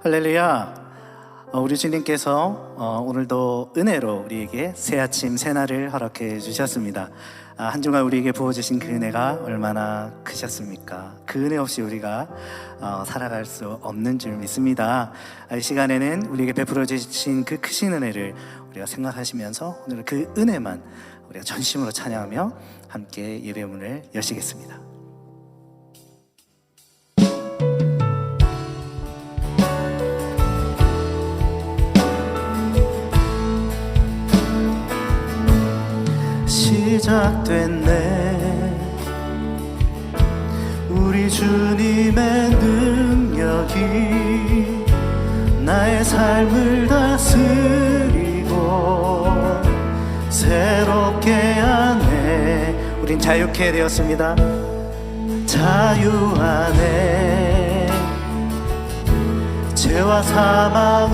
할렐루야. 우리 주님께서 오늘도 은혜로 우리에게 새 아침 새 날을 허락해 주셨습니다. 한 주간 우리에게 부어주신 그 은혜가 얼마나 크셨습니까? 그 은혜 없이 우리가 살아갈 수 없는 줄 믿습니다. 이 시간에는 우리에게 베풀어 주신 그 크신 은혜를 우리가 생각하시면서 오늘 그 은혜만 우리가 전심으로 찬양하며 함께 예배문을 여시겠습니다. 시작됐네. 우리 주님의 능력이 나의 삶을 다스리고 새롭게 하네. 우린 자유케 되었습니다. 자유 안에 죄와 사망으로부터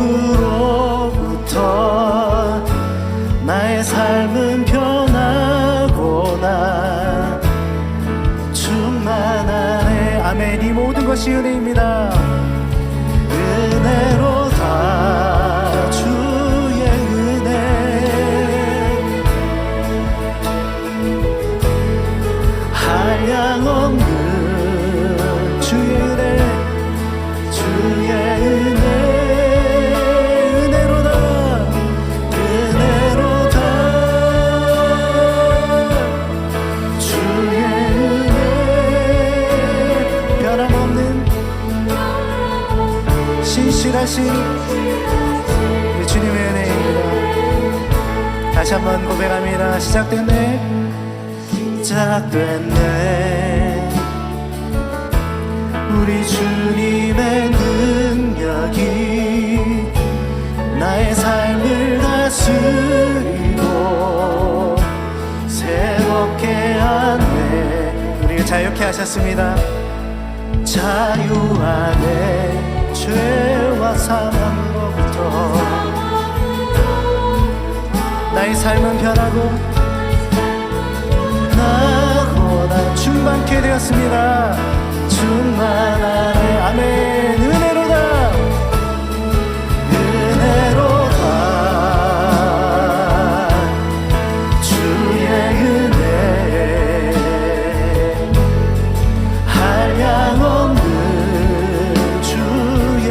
나의 삶은 변하고나 충만하네. 아멘. 이 모든 것이 은혜입니다. 은혜로다. 주의 은혜 한량없는 주의 은혜, 주의 은혜 신실하신 우리 주님의 은혜입니다. 다시 한번 고백합니다. 시작됐네. 시작됐네. 우리 주님의 능력이 나의 삶을 다스리고 새롭게 하네. 우리를 자유케 하셨습니다. 자유 안에 죄와 사망으로부터 나의 삶은 변하고 나고나 충만케 되었습니다. 충만하네. 아멘. 은혜로다. 은혜로다. 주의 은혜 한량없는 주의.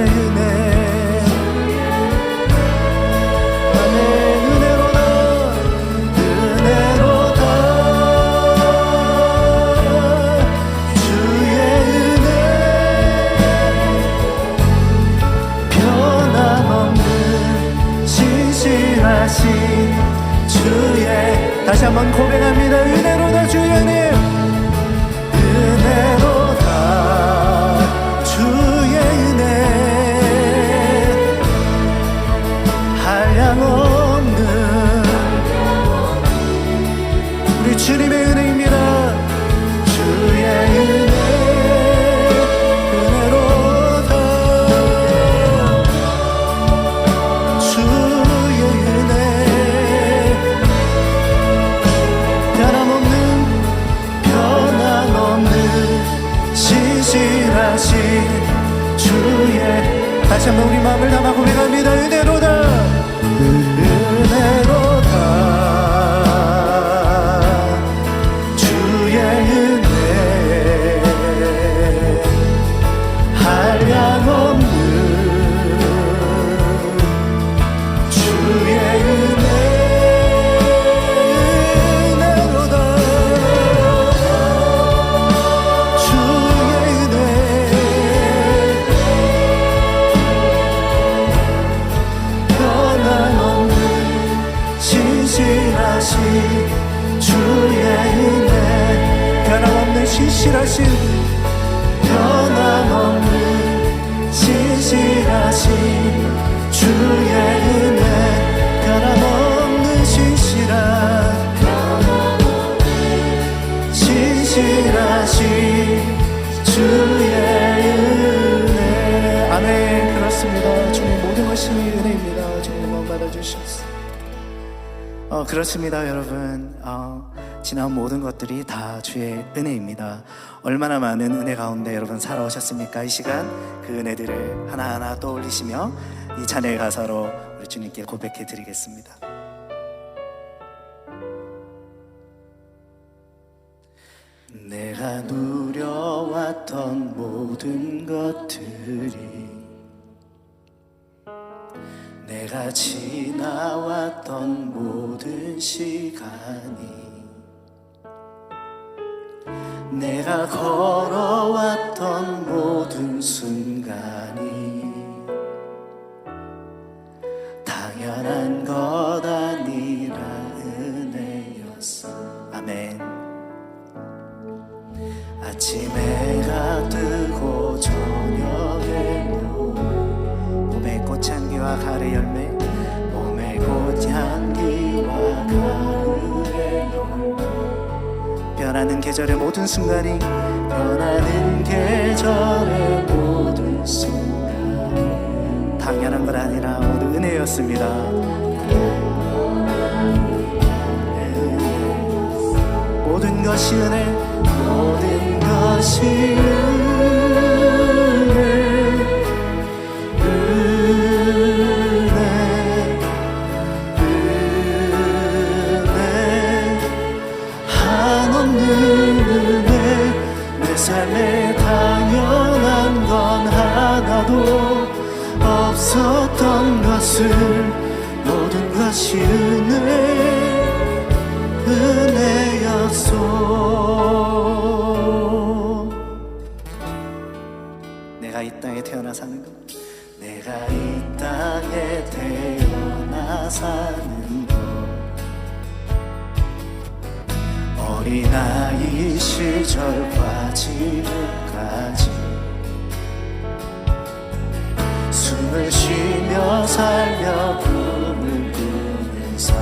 다시 한번 고백합니다. 은혜로다. 주의 은혜. 은혜로다. 주의 은혜 한량없는 우리 주님의 은혜입니다. 주의 은혜 은혜로다. 주의 은혜 신실하신 주의. 다시 한번 우리 마음을 담아 고백합니다. 은혜로다. 은혜로다. 주의 은혜 한량없는 주의 은혜 주의 은혜 변함없는 신실하신 변함없는 신실하신 주의 은혜 변함없는 신실하신 주의 은혜. 아멘. 그렇습니다. 주님 모든 것이 은혜입니다. 주님 받아주셨습니다. 그렇습니다. 여러분 지나온 모든 것들이 다 주의 은혜입니다. 얼마나 많은 은혜 가운데 여러분 살아오셨습니까? 이 시간 그 은혜들을 하나하나 떠올리시며 이 찬양의 가사로 우리 주님께 고백해 드리겠습니다. 내가 누려왔던 모든 것들이, 내가 지나왔던 모든 시간이, 내가 걸어왔던 모든 순간이 당연한 것 아니라 은혜였어. 아멘. 아침에 해가 뜨고 저녁에도 봄의 꽃향기와 가을의 열매, 봄의 꽃향기와 가을의 열매, 변하는 계절의 모든 순간이, 변하는 계절의 모든 순간이 당연한 것 아니라 모두 은혜였습니다. 모든 것이 은혜, 모든 것이 은혜, 한없는 은혜. 내 삶에 당연한 건 하나도 없었던 것을, 모든 것이 은혜였소. 내가 이 땅에 태어나 사는 것, 내가 이 땅에 태어나 사는 것, 어린아이 시절과 지금까지 숨을 쉬며 살며 꿈을 꾸는 삶,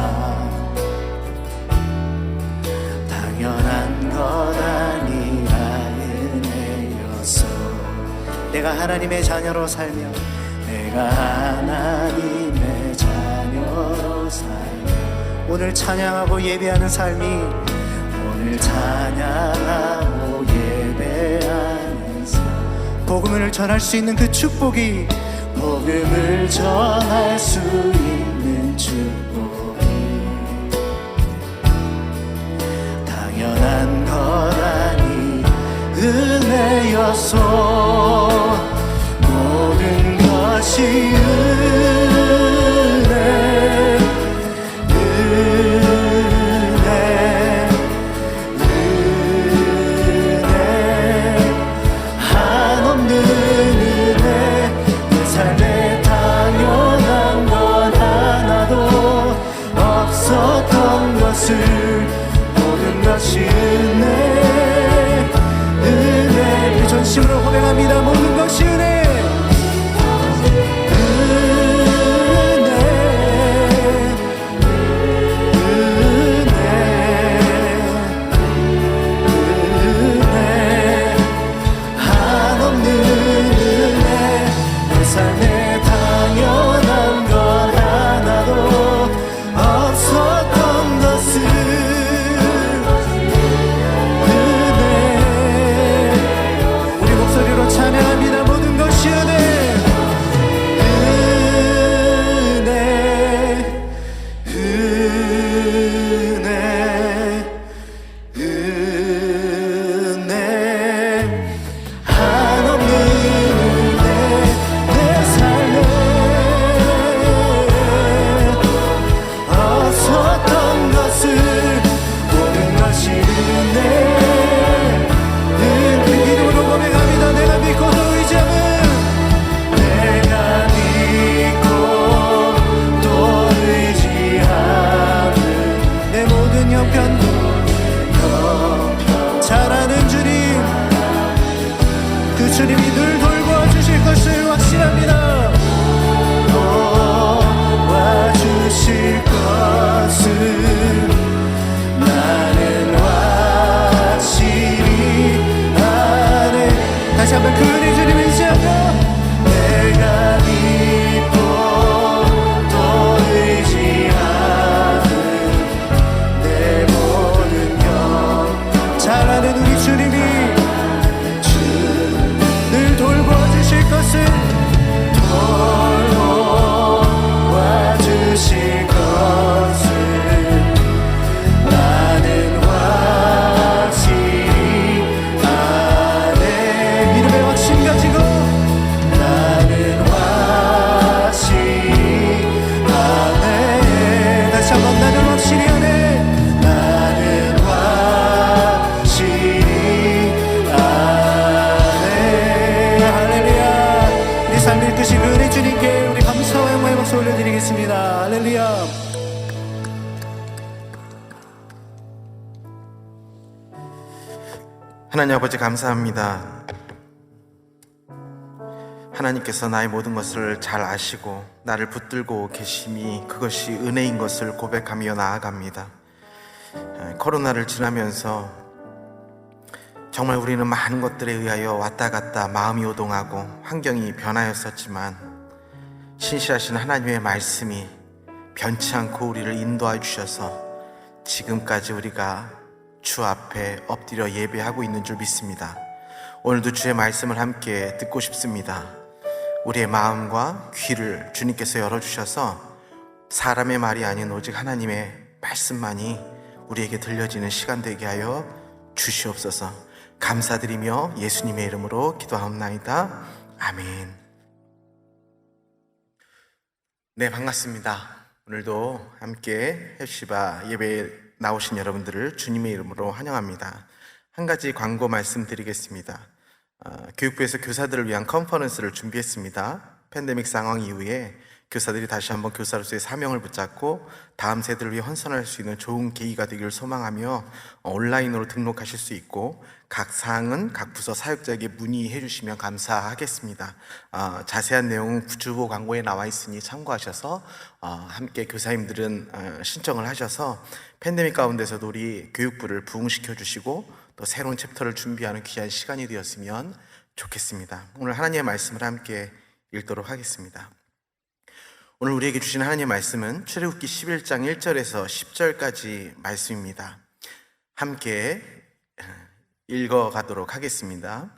당연한 것 아니라 은혜였어. 내가 하나님의 자녀로 살며, 내가 하나님의 자녀로 살며 오늘 찬양하고 예배하는 삶이, 오늘 찬양하고 예배하는 삶, 복음을 전할 수 있는 그 축복이, 복음을 전할 수 있는 축복이 당연한 것 아니 은혜였소. 모든 것이 은혜, 은혜, 은혜, 한없는 은혜. 내 삶에 당연한 건 하나도 없었던 것을, 모든 것이 은혜, 은혜. 우리 전심으로 고백합니다. 모든 것이 은혜, 은혜, 은혜, 은혜, 한없는 은혜. 내 삶에 당연한 건 하나도 없었던 것을, 은혜. 우리 목소리로 찬양합니다. 모든 것이 은혜, 은혜, 은혜, 은혜, 한없는 은혜. 내 삶에 없었던 것을, 모든 것이 은혜, 믿음으로 고백합니다. 내가 믿고도 의지함은, 내가 믿고 또 의지함은 내 모든 형편도 잘하는 주님, 그 주님이 늘 돌보아 주실 것을 확신합니다. 도와주실 것을 나는 확실히 아네. 다시 한번 그 은혜 주님 의지하며, 내가 믿고 또 의지하는 내 모든 것 하나님 아버지 감사합니다. 하나님께서 나의 모든 것을 잘 아시고 나를 붙들고 계심이 그것이 은혜인 것을 고백하며 나아갑니다. 코로나를 지나면서 정말 우리는 많은 것들에 의하여 왔다 갔다 마음이 요동하고 환경이 변하였었지만 신실하신 하나님의 말씀이 변치 않고 우리를 인도해 주셔서 지금까지 우리가 주 앞에 엎드려 예배하고 있는 줄 믿습니다. 오늘도 주의 말씀을 함께 듣고 싶습니다. 우리의 마음과 귀를 주님께서 열어주셔서 사람의 말이 아닌 오직 하나님의 말씀만이 우리에게 들려지는 시간 되게 하여 주시옵소서. 감사드리며 예수님의 이름으로 기도하옵나이다. 아멘. 네, 반갑습니다. 오늘도 함께 헵시바 예배에 나오신 여러분들을 주님의 이름으로 환영합니다. 한 가지 광고 말씀드리겠습니다. 교육부에서 교사들을 위한 컨퍼런스를 준비했습니다. 팬데믹 상황 이후에 교사들이 다시 한번 교사로서의 사명을 붙잡고 다음 세대를 위해 헌선할 수 있는 좋은 계기가 되기를 소망하며 온라인으로 등록하실 수 있고 각 사항은 각 부서 사역자에게 문의해 주시면 감사하겠습니다. 자세한 내용은 주보 광고에 나와 있으니 참고하셔서 함께 교사님들은 신청을 하셔서 팬데믹 가운데서도 우리 교육부를 부흥시켜 주시고 또 새로운 챕터를 준비하는 귀한 시간이 되었으면 좋겠습니다. 오늘 하나님의 말씀을 함께 읽도록 하겠습니다. 오늘 우리에게 주신 하나님의 말씀은 출애굽기 11장 1절에서 10절까지 말씀입니다. 함께 읽어가도록 하겠습니다.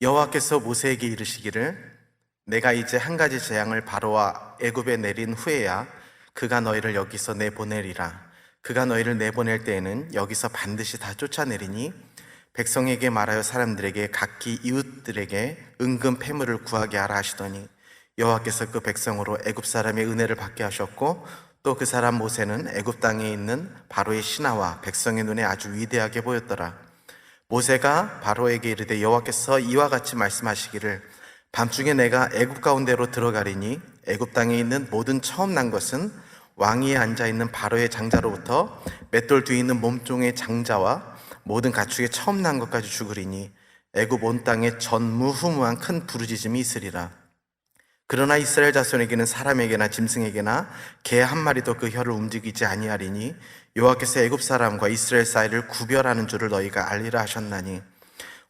여호와께서 모세에게 이르시기를 내가 이제 한 가지 재앙을 바로와 애굽에 내린 후에야 그가 너희를 여기서 내보내리라. 그가 너희를 내보낼 때에는 여기서 반드시 다 쫓아내리니 백성에게 말하여 사람들에게 각기 이웃들에게 은금 패물을 구하게 하라 하시더니 여호와께서 그 백성으로 애굽 사람의 은혜를 받게 하셨고 또 그 사람 모세는 애굽 땅에 있는 바로의 신하와 백성의 눈에 아주 위대하게 보였더라. 모세가 바로에게 이르되 여호와께서 이와 같이 말씀하시기를 밤중에 내가 애굽 가운데로 들어가리니 애굽 땅에 있는 모든 처음 난 것은 왕위에 앉아있는 바로의 장자로부터 맷돌 뒤에 있는 몸종의 장자와 모든 가축의 처음 난 것까지 죽으리니 애굽 온 땅에 전무후무한 큰 부르짖음이 있으리라. 그러나 이스라엘 자손에게는 사람에게나 짐승에게나 개 한 마리도 그 혀를 움직이지 아니하리니 여호와께서 애굽 사람과 이스라엘 사이를 구별하는 줄을 너희가 알리라 하셨나니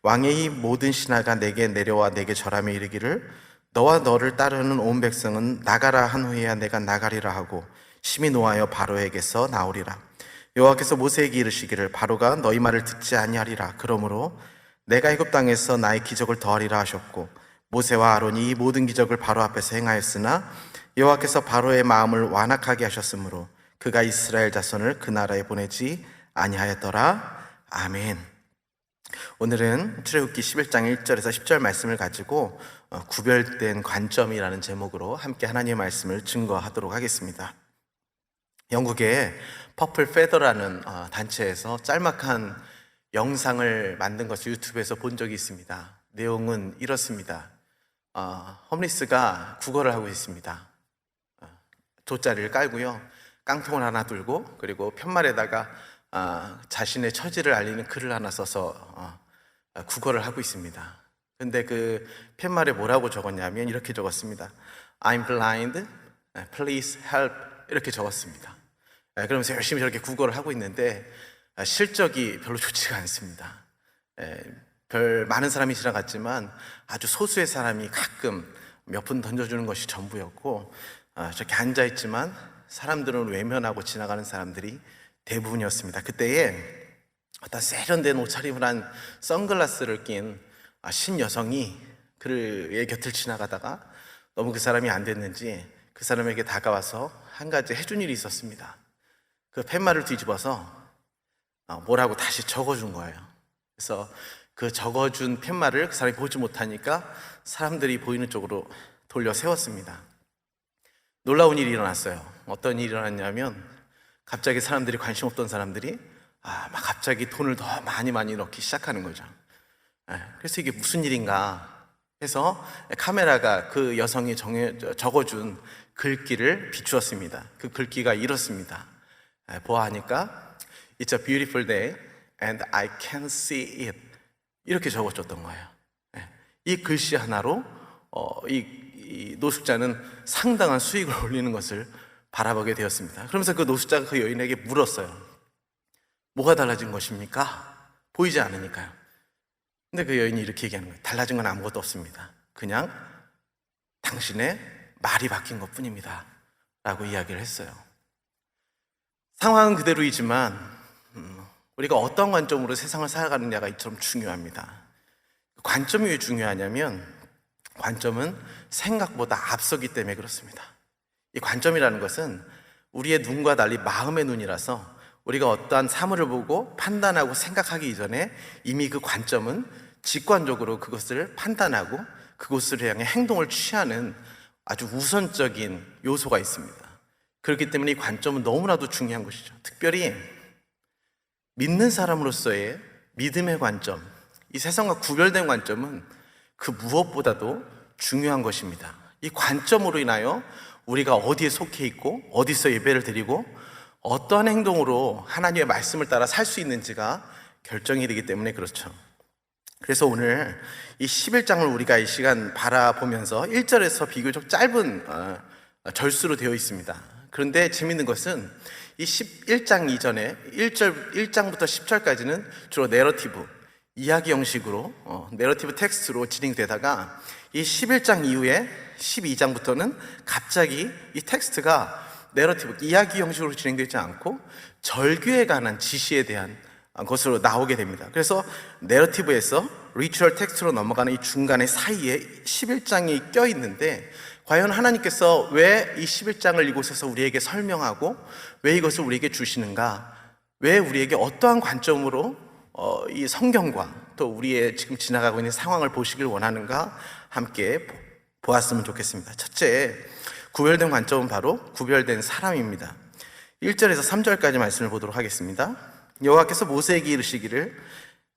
왕의 이 모든 신하가 내게 내려와 내게 절하며 이르기를 너와 너를 따르는 온 백성은 나가라 한 후에야 내가 나가리라 하고 심히 노하여 바로에게서 나오리라. 여호와께서 모세에게 이르시기를 바로가 너희 말을 듣지 아니하리라. 그러므로 내가 애굽 땅에서 나의 기적을 더하리라 하셨고 모세와 아론이 이 모든 기적을 바로 앞에서 행하였으나 여호와께서 바로의 마음을 완악하게 하셨으므로 그가 이스라엘 자손을 그 나라에 보내지 아니하였더라. 아멘. 오늘은 출애굽기 11장 1절에서 10절 말씀을 가지고 구별된 관점이라는 제목으로 함께 하나님의 말씀을 증거하도록 하겠습니다. 영국의 퍼플 페더라는 단체에서 짤막한 영상을 만든 것을 유튜브에서 본 적이 있습니다. 내용은 이렇습니다. 홈리스가 구걸을 하고 있습니다. 돗자리를 깔고요, 깡통을 하나 들고 그리고 편말에다가 자신의 처지를 알리는 글을 하나 써서 구걸을 하고 있습니다. 근데 그 편말에 뭐라고 적었냐면 이렇게 적었습니다. I'm blind, please help 이렇게 적었습니다. 그러면서 열심히 저렇게 구걸을 하고 있는데 실적이 별로 좋지가 않습니다. 별 많은 사람이 지나갔지만 아주 소수의 사람이 가끔 몇 푼 던져주는 것이 전부였고 저렇게 앉아있지만 사람들은 외면하고 지나가는 사람들이 대부분이었습니다. 그때에 어떤 세련된 옷차림을 한 선글라스를 낀 신여성이 그의 곁을 지나가다가 너무 그 사람이 안 됐는지 그 사람에게 다가와서 한 가지 해준 일이 있었습니다. 그 팻말을 뒤집어서 뭐라고 다시 적어준 거예요. 그래서 그 적어준 팻말을 그 사람이 보지 못하니까 사람들이 보이는 쪽으로 돌려 세웠습니다. 놀라운 일이 일어났어요. 어떤 일이 일어났냐면 갑자기 사람들이 관심 없던 사람들이 막 갑자기 돈을 더 많이 넣기 시작하는 거죠. 그래서 이게 무슨 일인가 해서 카메라가 그 여성이 적어준 글귀를 비추었습니다. 그 글귀가 이렇습니다. 보아하니까 It's a beautiful day. and I can see it. 이렇게 적어줬던 거예요. 이 글씨 하나로 이 노숙자는 상당한 수익을 올리는 것을 바라보게 되었습니다. 그러면서 그 노숙자가 그 여인에게 물었어요. 뭐가 달라진 것입니까? 보이지 않으니까요. 근데 그 여인이 이렇게 얘기하는 거예요. 달라진 건 아무것도 없습니다. 그냥 당신의 말이 바뀐 것 뿐입니다. 라고 이야기를 했어요. 상황은 그대로이지만 우리가 어떤 관점으로 세상을 살아가느냐가 이처럼 중요합니다. 관점이 왜 중요하냐면 관점은 생각보다 앞서기 때문에 그렇습니다. 이 관점이라는 것은 우리의 눈과 달리 마음의 눈이라서 우리가 어떠한 사물을 보고 판단하고 생각하기 이전에 이미 그 관점은 직관적으로 그것을 판단하고 그것을 향해 행동을 취하는 아주 우선적인 요소가 있습니다. 그렇기 때문에 이 관점은 너무나도 중요한 것이죠. 특별히 믿는 사람으로서의 믿음의 관점, 이 세상과 구별된 관점은 그 무엇보다도 중요한 것입니다. 이 관점으로 인하여 우리가 어디에 속해 있고 어디서 예배를 드리고 어떠한 행동으로 하나님의 말씀을 따라 살 수 있는지가 결정이 되기 때문에 그렇죠. 그래서 오늘 이 11장을 우리가 이 시간 바라보면서 1절에서 비교적 짧은 절수로 되어 있습니다. 그런데 재밌는 것은 이 11장 이전에 1장부터 10절까지는 주로 내러티브, 이야기 형식으로 내러티브 텍스트로 진행되다가 이 11장 이후에 12장부터는 갑자기 이 텍스트가 내러티브, 이야기 형식으로 진행되지 않고 절규에 관한 지시에 대한 것으로 나오게 됩니다. 그래서 내러티브에서 리추얼 텍스트로 넘어가는 이 중간의 사이에 11장이 껴있는데 과연 하나님께서 왜 이 11장을 이곳에서 우리에게 설명하고 왜 이것을 우리에게 주시는가, 왜 우리에게 어떠한 관점으로 이 성경과 또 우리의 지금 지나가고 있는 상황을 보시길 원하는가 함께 보았으면 좋겠습니다. 첫째, 구별된 관점은 바로 구별된 사람입니다. 1절에서 3절까지 말씀을 보도록 하겠습니다. 여호와께서 모세에게 이르시기를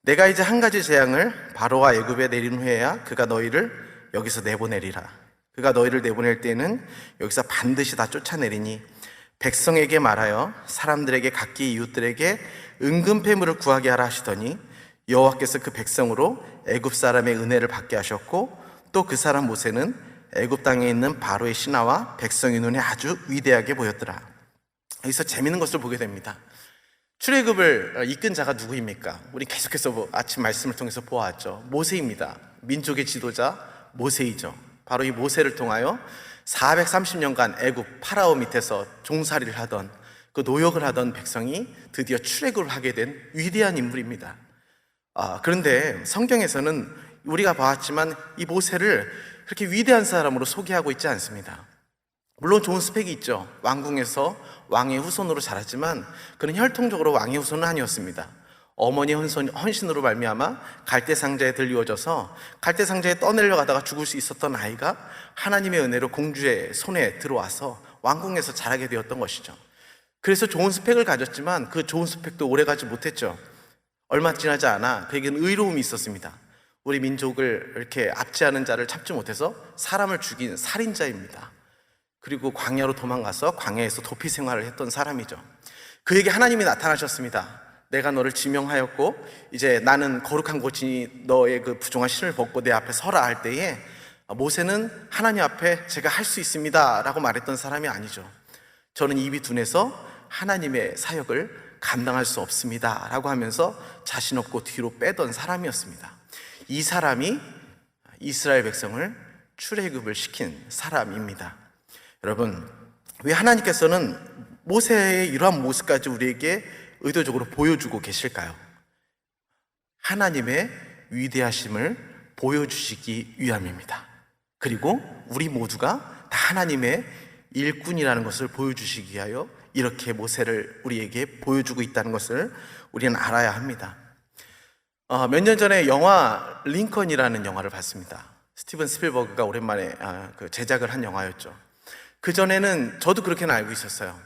내가 이제 한 가지 재앙을 바로와 애굽에 내린 후에야 그가 너희를 여기서 내보내리라. 그가 너희를 내보낼 때는 여기서 반드시 다 쫓아내리니 백성에게 말하여 사람들에게 각기 이웃들에게 은금 패물을 구하게 하라 하시더니 여호와께서 그 백성으로 애굽 사람의 은혜를 받게 하셨고 또 그 사람 모세는 애굽 땅에 있는 바로의 신하와 백성의 눈에 아주 위대하게 보였더라. 여기서 재미있는 것을 보게 됩니다. 출애굽을 이끈 자가 누구입니까? 우리 계속해서 아침 말씀을 통해서 보아왔죠. 모세입니다. 민족의 지도자 모세이죠. 바로 이 모세를 통하여 430년간 애굽 파라오 밑에서 종살이를 하던 그 노역을 하던 백성이 드디어 출애굽을 하게 된 위대한 인물입니다. 그런데 성경에서는 우리가 봐왔지만 이 모세를 그렇게 위대한 사람으로 소개하고 있지 않습니다. 물론 좋은 스펙이 있죠. 왕궁에서 왕의 후손으로 자랐지만 그는 혈통적으로 왕의 후손은 아니었습니다. 어머니의 헌신으로 말미암아 갈대상자에 들리워져서 갈대상자에 떠내려가다가 죽을 수 있었던 아이가 하나님의 은혜로 공주의 손에 들어와서 왕궁에서 자라게 되었던 것이죠. 그래서 좋은 스펙을 가졌지만 그 좋은 스펙도 오래가지 못했죠. 얼마 지나지 않아 그에게는 의로움이 있었습니다. 우리 민족을 이렇게 압제하는 자를 잡지 못해서 사람을 죽인 살인자입니다. 그리고 광야로 도망가서 광야에서 도피 생활을 했던 사람이죠. 그에게 하나님이 나타나셨습니다. 내가 너를 지명하였고 이제 나는 거룩한 곳이니 너의 그 부정한 신을 벗고 내 앞에 서라 할 때에 모세는 하나님 앞에 제가 할 수 있습니다 라고 말했던 사람이 아니죠. 저는 입이 둔해서 하나님의 사역을 감당할 수 없습니다 라고 하면서 자신 없고 뒤로 빼던 사람이었습니다. 이 사람이 이스라엘 백성을 출애굽을 시킨 사람입니다. 여러분, 왜 하나님께서는 모세의 이러한 모습까지 우리에게 의도적으로 보여주고 계실까요? 하나님의 위대하심을 보여주시기 위함입니다. 그리고 우리 모두가 다 하나님의 일꾼이라는 것을 보여주시기 위하여 이렇게 모세를 우리에게 보여주고 있다는 것을 우리는 알아야 합니다. 몇 년 전에 영화 링컨이라는 영화를 봤습니다. 스티븐 스필버그가 오랜만에 제작을 한 영화였죠. 그전에는 저도 그렇게는 알고 있었어요.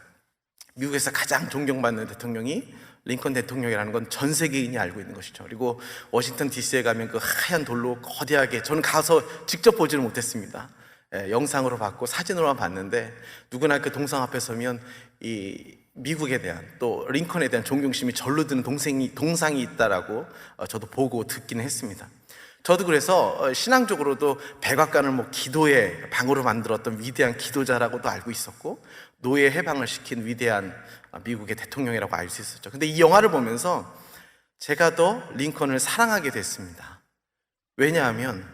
미국에서 가장 존경받는 대통령이 링컨 대통령이라는 건 전 세계인이 알고 있는 것이죠. 그리고 워싱턴 DC에 가면 그 하얀 돌로 거대하게, 저는 가서 직접 보지는 못했습니다. 영상으로 봤고 사진으로만 봤는데 누구나 그 동상 앞에 서면 이 미국에 대한 또 링컨에 대한 존경심이 절로 드는 동상이 있다라고 저도 보고 듣기는 했습니다. 저도 그래서 신앙적으로도 백악관을 뭐 기도의 방으로 만들었던 위대한 기도자라고도 알고 있었고, 노예 해방을 시킨 위대한 미국의 대통령이라고 알 수 있었죠. 근데 이 영화를 보면서 제가 더 링컨을 사랑하게 됐습니다. 왜냐하면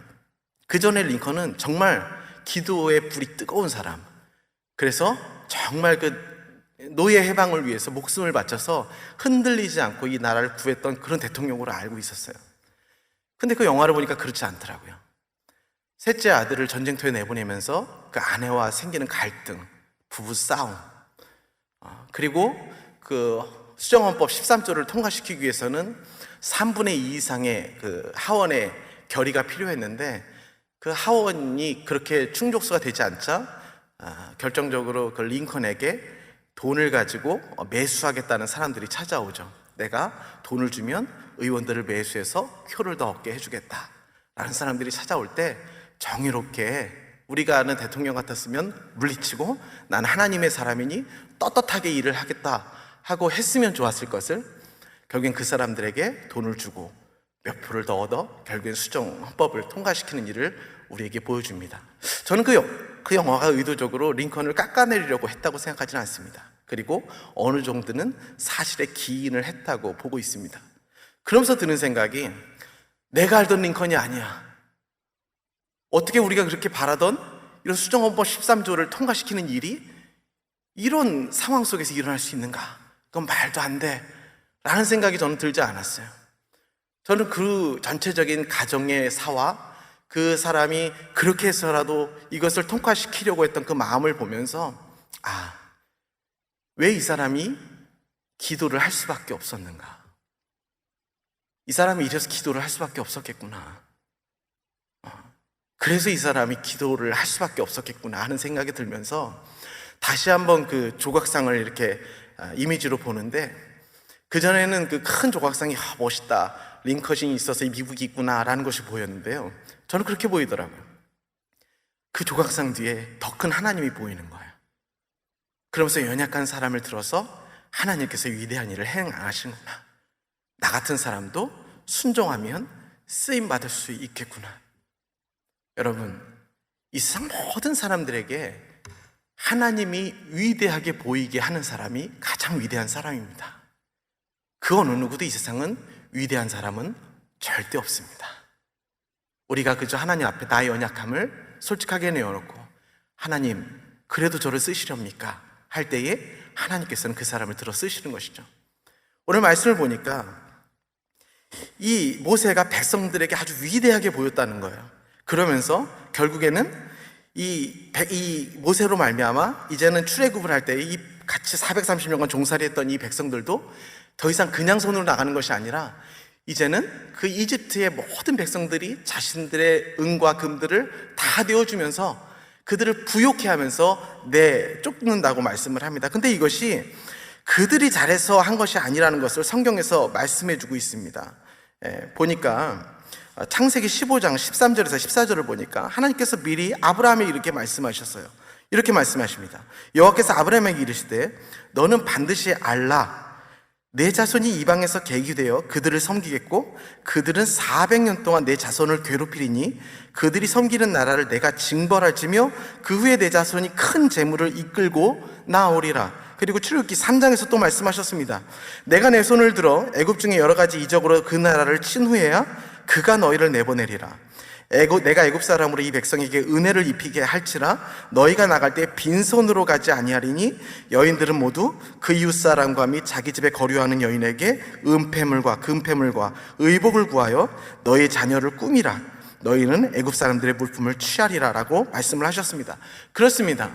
그 전에 링컨은 정말 기도의 불이 뜨거운 사람, 그래서 정말 그 노예 해방을 위해서 목숨을 바쳐서 흔들리지 않고 이 나라를 구했던 그런 대통령으로 알고 있었어요. 근데 그 영화를 보니까 그렇지 않더라고요. 셋째 아들을 전쟁터에 내보내면서 그 아내와 생기는 갈등, 부부 싸움, 그리고 그 수정헌법 13조를 통과시키기 위해서는 3분의 2 이상의 그 하원의 결의가 필요했는데, 그 하원이 그렇게 충족수가 되지 않자 결정적으로 그 링컨에게 돈을 가지고 매수하겠다는 사람들이 찾아오죠. 내가 돈을 주면 의원들을 매수해서 표를 더 얻게 해주겠다 라는 사람들이 찾아올 때, 정의롭게 우리가 아는 대통령 같았으면 물리치고 난 하나님의 사람이니 떳떳하게 일을 하겠다 하고 했으면 좋았을 것을, 결국엔 그 사람들에게 돈을 주고 몇 표를 더 얻어 결국엔 수정헌법을 통과시키는 일을 우리에게 보여줍니다. 저는 그 영화가 의도적으로 링컨을 깎아내리려고 했다고 생각하지는 않습니다. 그리고 어느 정도는 사실에 기인을 했다고 보고 있습니다. 그러면서 드는 생각이, 내가 알던 링컨이 아니야. 어떻게 우리가 그렇게 바라던 이런 수정헌법 13조를 통과시키는 일이 이런 상황 속에서 일어날 수 있는가? 그건 말도 안 돼 라는 생각이 저는 들지 않았어요. 저는 그 전체적인 가정의 사와 그 사람이 그렇게 해서라도 이것을 통과시키려고 했던 그 마음을 보면서, 왜 이 사람이 기도를 할 수밖에 없었는가? 이 사람이 이래서 기도를 할 수밖에 없었겠구나. 그래서 이 사람이 기도를 할 수밖에 없었겠구나 하는 생각이 들면서 다시 한번 그 조각상을 이렇게 이미지로 보는데, 그전에는 그 큰 조각상이 멋있다, 링컨이 있어서 이 미국이 있구나라는 것이 보였는데요, 저는 그렇게 보이더라고요. 그 조각상 뒤에 더 큰 하나님이 보이는 거예요. 그러면서 연약한 사람을 들어서 하나님께서 위대한 일을 행하시는구나, 나 같은 사람도 순종하면 쓰임받을 수 있겠구나. 여러분, 이 세상 모든 사람들에게 하나님이 위대하게 보이게 하는 사람이 가장 위대한 사람입니다. 그 어느 누구도 이 세상은 위대한 사람은 절대 없습니다. 우리가 그저 하나님 앞에 나의 연약함을 솔직하게 내어놓고, 하나님 그래도 저를 쓰시렵니까? 할 때에 하나님께서는 그 사람을 들어 쓰시는 것이죠. 오늘 말씀을 보니까 이 모세가 백성들에게 아주 위대하게 보였다는 거예요. 그러면서 결국에는 이 모세로 말미암아 이제는 출애굽을 할 때 이 같이 430년간 종살이했던 이 백성들도 더 이상 그냥 손으로 나가는 것이 아니라, 이제는 그 이집트의 모든 백성들이 자신들의 은과 금들을 다 내어주면서 그들을 부욕해 하면서 내쫓는다고 말씀을 합니다. 근데 이것이 그들이 잘해서 한 것이 아니라는 것을 성경에서 말씀해 주고 있습니다. 보니까 창세기 15장 13절에서 14절을 보니까 하나님께서 미리 아브라함에게 이렇게 말씀하셨어요. 이렇게 말씀하십니다. 여호와께서 아브라함에게 이르시되, 너는 반드시 알라, 내 자손이 이방에서 계기되어 그들을 섬기겠고 그들은 400년 동안 내 자손을 괴롭히리니 그들이 섬기는 나라를 내가 징벌할지며 그 후에 내 자손이 큰 재물을 이끌고 나오리라. 그리고 출애굽기 3장에서 또 말씀하셨습니다. 내가 내 손을 들어 애굽 중에 여러 가지 이적으로 그 나라를 친 후에야 그가 너희를 내보내리라. 내가 애굽 사람으로 이 백성에게 은혜를 입히게 할지라 너희가 나갈 때 빈손으로 가지 아니하리니 여인들은 모두 그 이웃 사람과 및 자기 집에 거류하는 여인에게 은폐물과 금폐물과 의복을 구하여 너희 자녀를 꾸미라. 너희는 애굽 사람들의 물품을 취하리라 라고 말씀을 하셨습니다. 그렇습니다.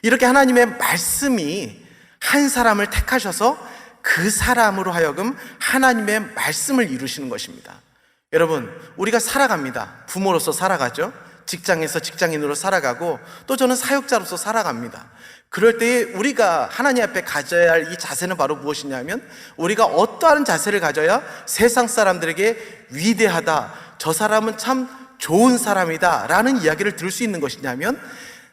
이렇게 하나님의 말씀이 한 사람을 택하셔서 그 사람으로 하여금 하나님의 말씀을 이루시는 것입니다. 여러분, 우리가 살아갑니다. 부모로서 살아가죠. 직장에서 직장인으로 살아가고, 또 저는 사역자로서 살아갑니다. 그럴 때에 우리가 하나님 앞에 가져야 할 이 자세는 바로 무엇이냐면, 우리가 어떠한 자세를 가져야 세상 사람들에게 위대하다, 저 사람은 참 좋은 사람이다 라는 이야기를 들을 수 있는 것이냐면,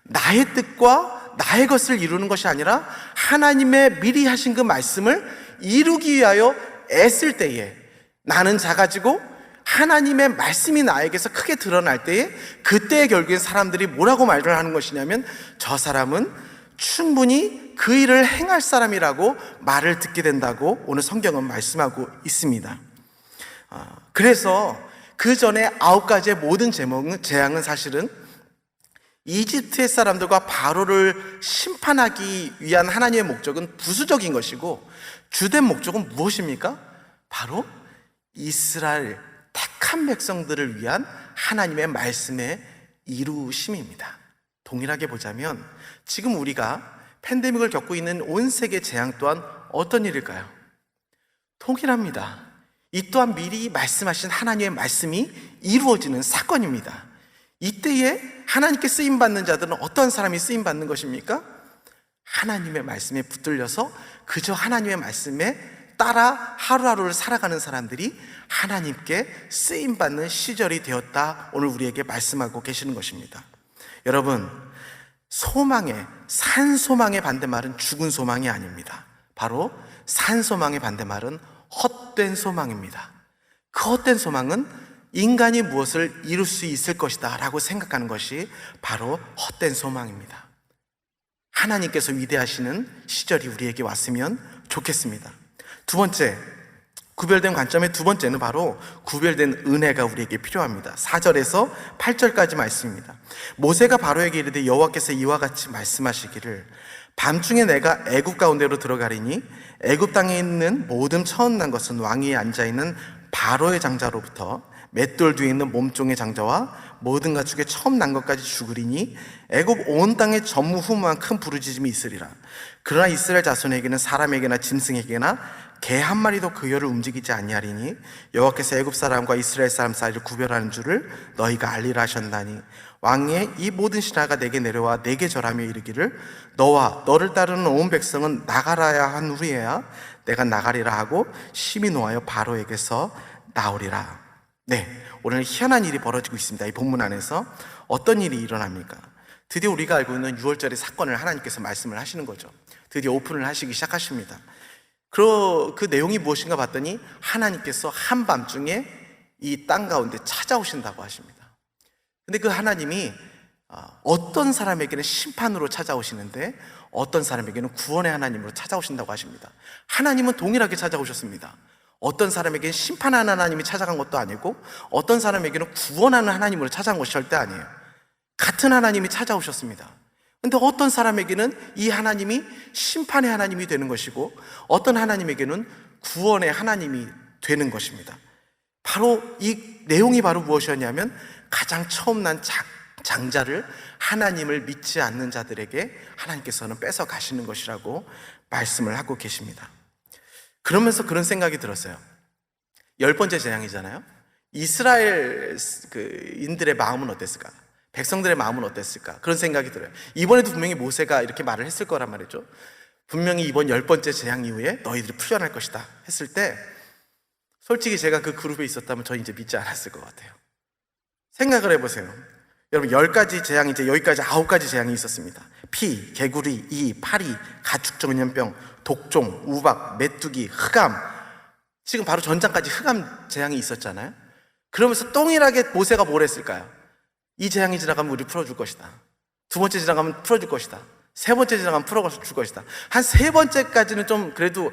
나의 뜻과 나의 것을 이루는 것이 아니라 하나님의 미리 하신 그 말씀을 이루기 위하여 애쓸 때에, 나는 작아지고 하나님의 말씀이 나에게서 크게 드러날 때에, 그때의 결국엔 사람들이 뭐라고 말을 하는 것이냐면 저 사람은 충분히 그 일을 행할 사람이라고 말을 듣게 된다고 오늘 성경은 말씀하고 있습니다. 그래서 그 전에 9가지의 모든 재앙은 사실은 이집트의 사람들과 바로를 심판하기 위한 하나님의 목적은 부수적인 것이고, 주된 목적은 무엇입니까? 바로 이스라엘 택한 백성들을 위한 하나님의 말씀의 이루심입니다. 동일하게 보자면 지금 우리가 팬데믹을 겪고 있는 온 세계 재앙 또한 어떤 일일까요? 동일합니다. 이 또한 미리 말씀하신 하나님의 말씀이 이루어지는 사건입니다. 이때에 하나님께 쓰임받는 자들은 어떤 사람이 쓰임받는 것입니까? 하나님의 말씀에 붙들려서 그저 하나님의 말씀에 따라 하루하루를 살아가는 사람들이 하나님께 쓰임받는 시절이 되었다, 오늘 우리에게 말씀하고 계시는 것입니다. 여러분, 산소망의 반대말은 죽은 소망이 아닙니다. 바로 산소망의 반대말은 헛된 소망입니다. 그 헛된 소망은 인간이 무엇을 이룰 수 있을 것이다 라고 생각하는 것이 바로 헛된 소망입니다. 하나님께서 위대하시는 시절이 우리에게 왔으면 좋겠습니다. 두 번째, 구별된 관점의 두 번째는 바로 구별된 은혜가 우리에게 필요합니다. 4절에서 8절까지 말씀입니다. 모세가 바로에게 이르되 여호와께서 이와 같이 말씀하시기를 밤중에 내가 애굽 가운데로 들어가리니 애굽 땅에 있는 모든 처음 난 것은 왕위에 앉아있는 바로의 장자로부터 맷돌 뒤에 있는 몸종의 장자와 모든 가축의 처음 난 것까지 죽으리니 애굽 온 땅에 전무후무한 큰 부르짖음이 있으리라. 그러나 이스라엘 자손에게는 사람에게나 짐승에게나 개 한 마리도 그 혀를 움직이지 아니하리니 여호와께서 애굽 사람과 이스라엘 사람 사이를 구별하는 줄을 너희가 알리라 하셨나니 왕의 이 모든 신하가 내게 내려와 내게 절하며 이르기를 너와 너를 따르는 온 백성은 나가라야 한 후에야 내가 나가리라 하고 심히 노하여 바로에게서 나오리라. 네, 오늘 희한한 일이 벌어지고 있습니다. 이 본문 안에서 어떤 일이 일어납니까? 드디어 우리가 알고 있는 6월절의 사건을 하나님께서 말씀을 하시는 거죠. 드디어 오픈을 하시기 시작하십니다. 그 내용이 무엇인가 봤더니 하나님께서 한밤중에 이 땅 가운데 찾아오신다고 하십니다. 근데 그 하나님이 어떤 사람에게는 심판으로 찾아오시는데 어떤 사람에게는 구원의 하나님으로 찾아오신다고 하십니다. 하나님은 동일하게 찾아오셨습니다. 어떤 사람에게는 심판하는 하나님이 찾아간 것도 아니고 어떤 사람에게는 구원하는 하나님으로 찾아간 것이 절대 아니에요. 같은 하나님이 찾아오셨습니다. 근데 어떤 사람에게는 이 하나님이 심판의 하나님이 되는 것이고 어떤 하나님에게는 구원의 하나님이 되는 것입니다. 바로 이 내용이 바로 무엇이었냐면 가장 처음 난 장자를 하나님을 믿지 않는 자들에게 하나님께서는 뺏어 가시는 것이라고 말씀을 하고 계십니다. 그러면서 그런 생각이 들었어요. 10번째 재앙이잖아요. 이스라엘인들의 마음은 어땠을까? 백성들의 마음은 어땠을까? 그런 생각이 들어요. 이번에도 분명히 모세가 이렇게 말을 했을 거란 말이죠. 분명히 이번 10번째 재앙 이후에 너희들이 풀려날 것이다 했을 때 솔직히 제가 그 그룹에 있었다면 저 이제 믿지 않았을 것 같아요. 생각을 해보세요. 여러분 10가지 재앙이 이제 여기까지 9가지 재앙이 있었습니다. 피, 개구리, 이, 파리, 가축 전염병, 독종, 우박, 메뚜기, 흑암. 지금 바로 전장까지 흑암 재앙이 있었잖아요. 그러면서 동일하게 모세가 뭘 했을까요? 이 재앙이 지나가면 우리 풀어줄 것이다. 두 번째 지나가면 풀어줄 것이다. 세 번째 지나가면 풀어줄 것이다. 한 세 번째까지는 좀 그래도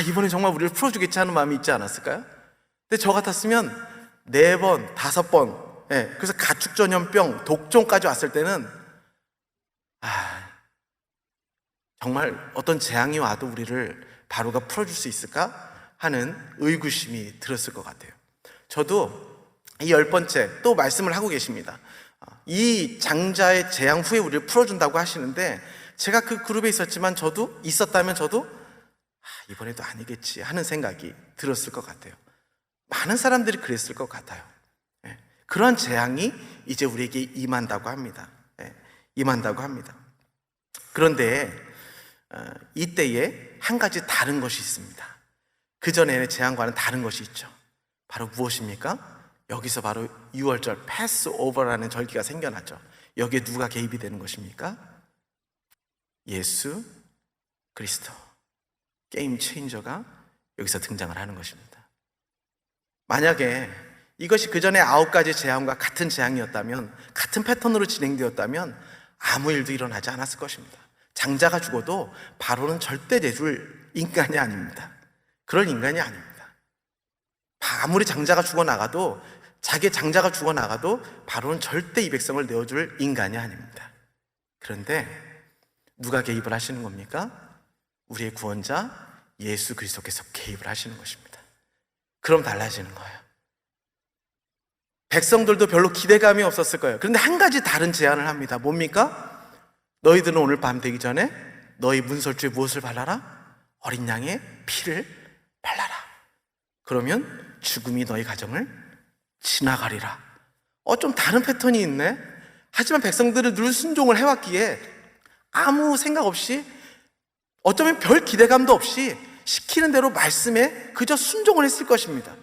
이번에 정말 우리를 풀어주겠지 하는 마음이 있지 않았을까요? 근데 저 같았으면 4번, 5번, 그래서 가축 전염병, 독종까지 왔을 때는 정말 어떤 재앙이 와도 우리를 바로가 풀어줄 수 있을까 하는 의구심이 들었을 것 같아요. 저도 이 10번째 또 말씀을 하고 계십니다. 이 장자의 재앙 후에 우리를 풀어준다고 하시는데 제가 그 그룹에 있었지만 저도 있었다면 저도 이번에도 아니겠지 하는 생각이 들었을 것 같아요. 많은 사람들이 그랬을 것 같아요. 그런 재앙이 이제 우리에게 임한다고 합니다. 임한다고 합니다. 그런데 이때에 한 가지 다른 것이 있습니다. 그 전에의 재앙과는 다른 것이 있죠. 바로 무엇입니까? 여기서 바로 6월절 패스오버라는 절기가 생겨났죠. 여기에 누가 개입이 되는 것입니까? 예수 그리스도, 게임 체인저가 여기서 등장을 하는 것입니다. 만약에 이것이 그 전에 9가지 재앙과 같은 재앙이었다면, 같은 패턴으로 진행되었다면 아무 일도 일어나지 않았을 것입니다. 장자가 죽어도 바로는 절대 내줄 인간이 아닙니다. 그럴 인간이 아닙니다. 아무리 장자가 죽어나가도, 자기 장자가 죽어나가도 바로는 절대 이 백성을 내어줄 인간이 아닙니다. 그런데 누가 개입을 하시는 겁니까? 우리의 구원자 예수 그리스도께서 개입을 하시는 것입니다. 그럼 달라지는 거예요. 백성들도 별로 기대감이 없었을 거예요. 그런데 한 가지 다른 제안을 합니다. 뭡니까? 너희들은 오늘 밤 되기 전에 너희 문설주에 무엇을 발라라? 어린 양의 피를 발라라. 그러면 죽음이 너희 가정을 지나가리라. 좀 다른 패턴이 있네. 하지만 백성들은 늘 순종을 해왔기에 아무 생각 없이, 어쩌면 별 기대감도 없이 시키는 대로 말씀에 그저 순종을 했을 것입니다.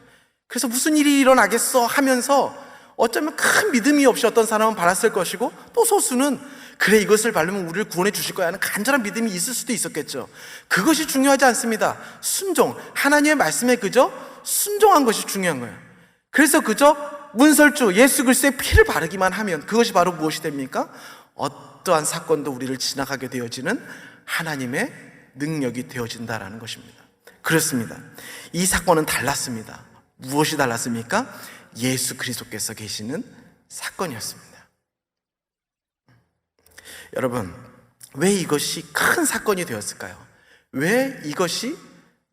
그래서 무슨 일이 일어나겠어 하면서 어쩌면 큰 믿음이 없이 어떤 사람은 바랐을 것이고, 또 소수는 그래 이것을 바르면 우리를 구원해 주실 거야 하는 간절한 믿음이 있을 수도 있었겠죠. 그것이 중요하지 않습니다. 순종, 하나님의 말씀에 그저 순종한 것이 중요한 거예요. 그래서 그저 문설주 예수 그리스도의 피를 바르기만 하면 그것이 바로 무엇이 됩니까? 어떠한 사건도 우리를 지나가게 되어지는 하나님의 능력이 되어진다라는 것입니다. 그렇습니다. 이 사건은 달랐습니다. 무엇이 달랐습니까? 예수 그리스도께서 계시는 사건이었습니다. 여러분, 왜 이것이 큰 사건이 되었을까요? 왜 이것이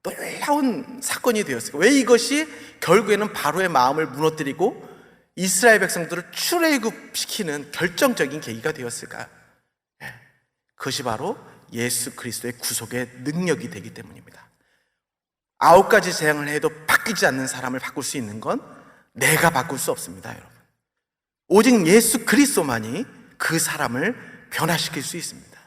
놀라운 사건이 되었을까요? 왜 이것이 결국에는 바로의 마음을 무너뜨리고 이스라엘 백성들을 출애굽시키는 결정적인 계기가 되었을까요? 그것이 바로 예수 그리스도의 구속의 능력이 되기 때문입니다. 9가지 재앙을 해도 바뀌지 않는 사람을 바꿀 수 있는 건 내가 바꿀 수 없습니다, 여러분. 오직 예수 그리스도만이 그 사람을 변화시킬 수 있습니다.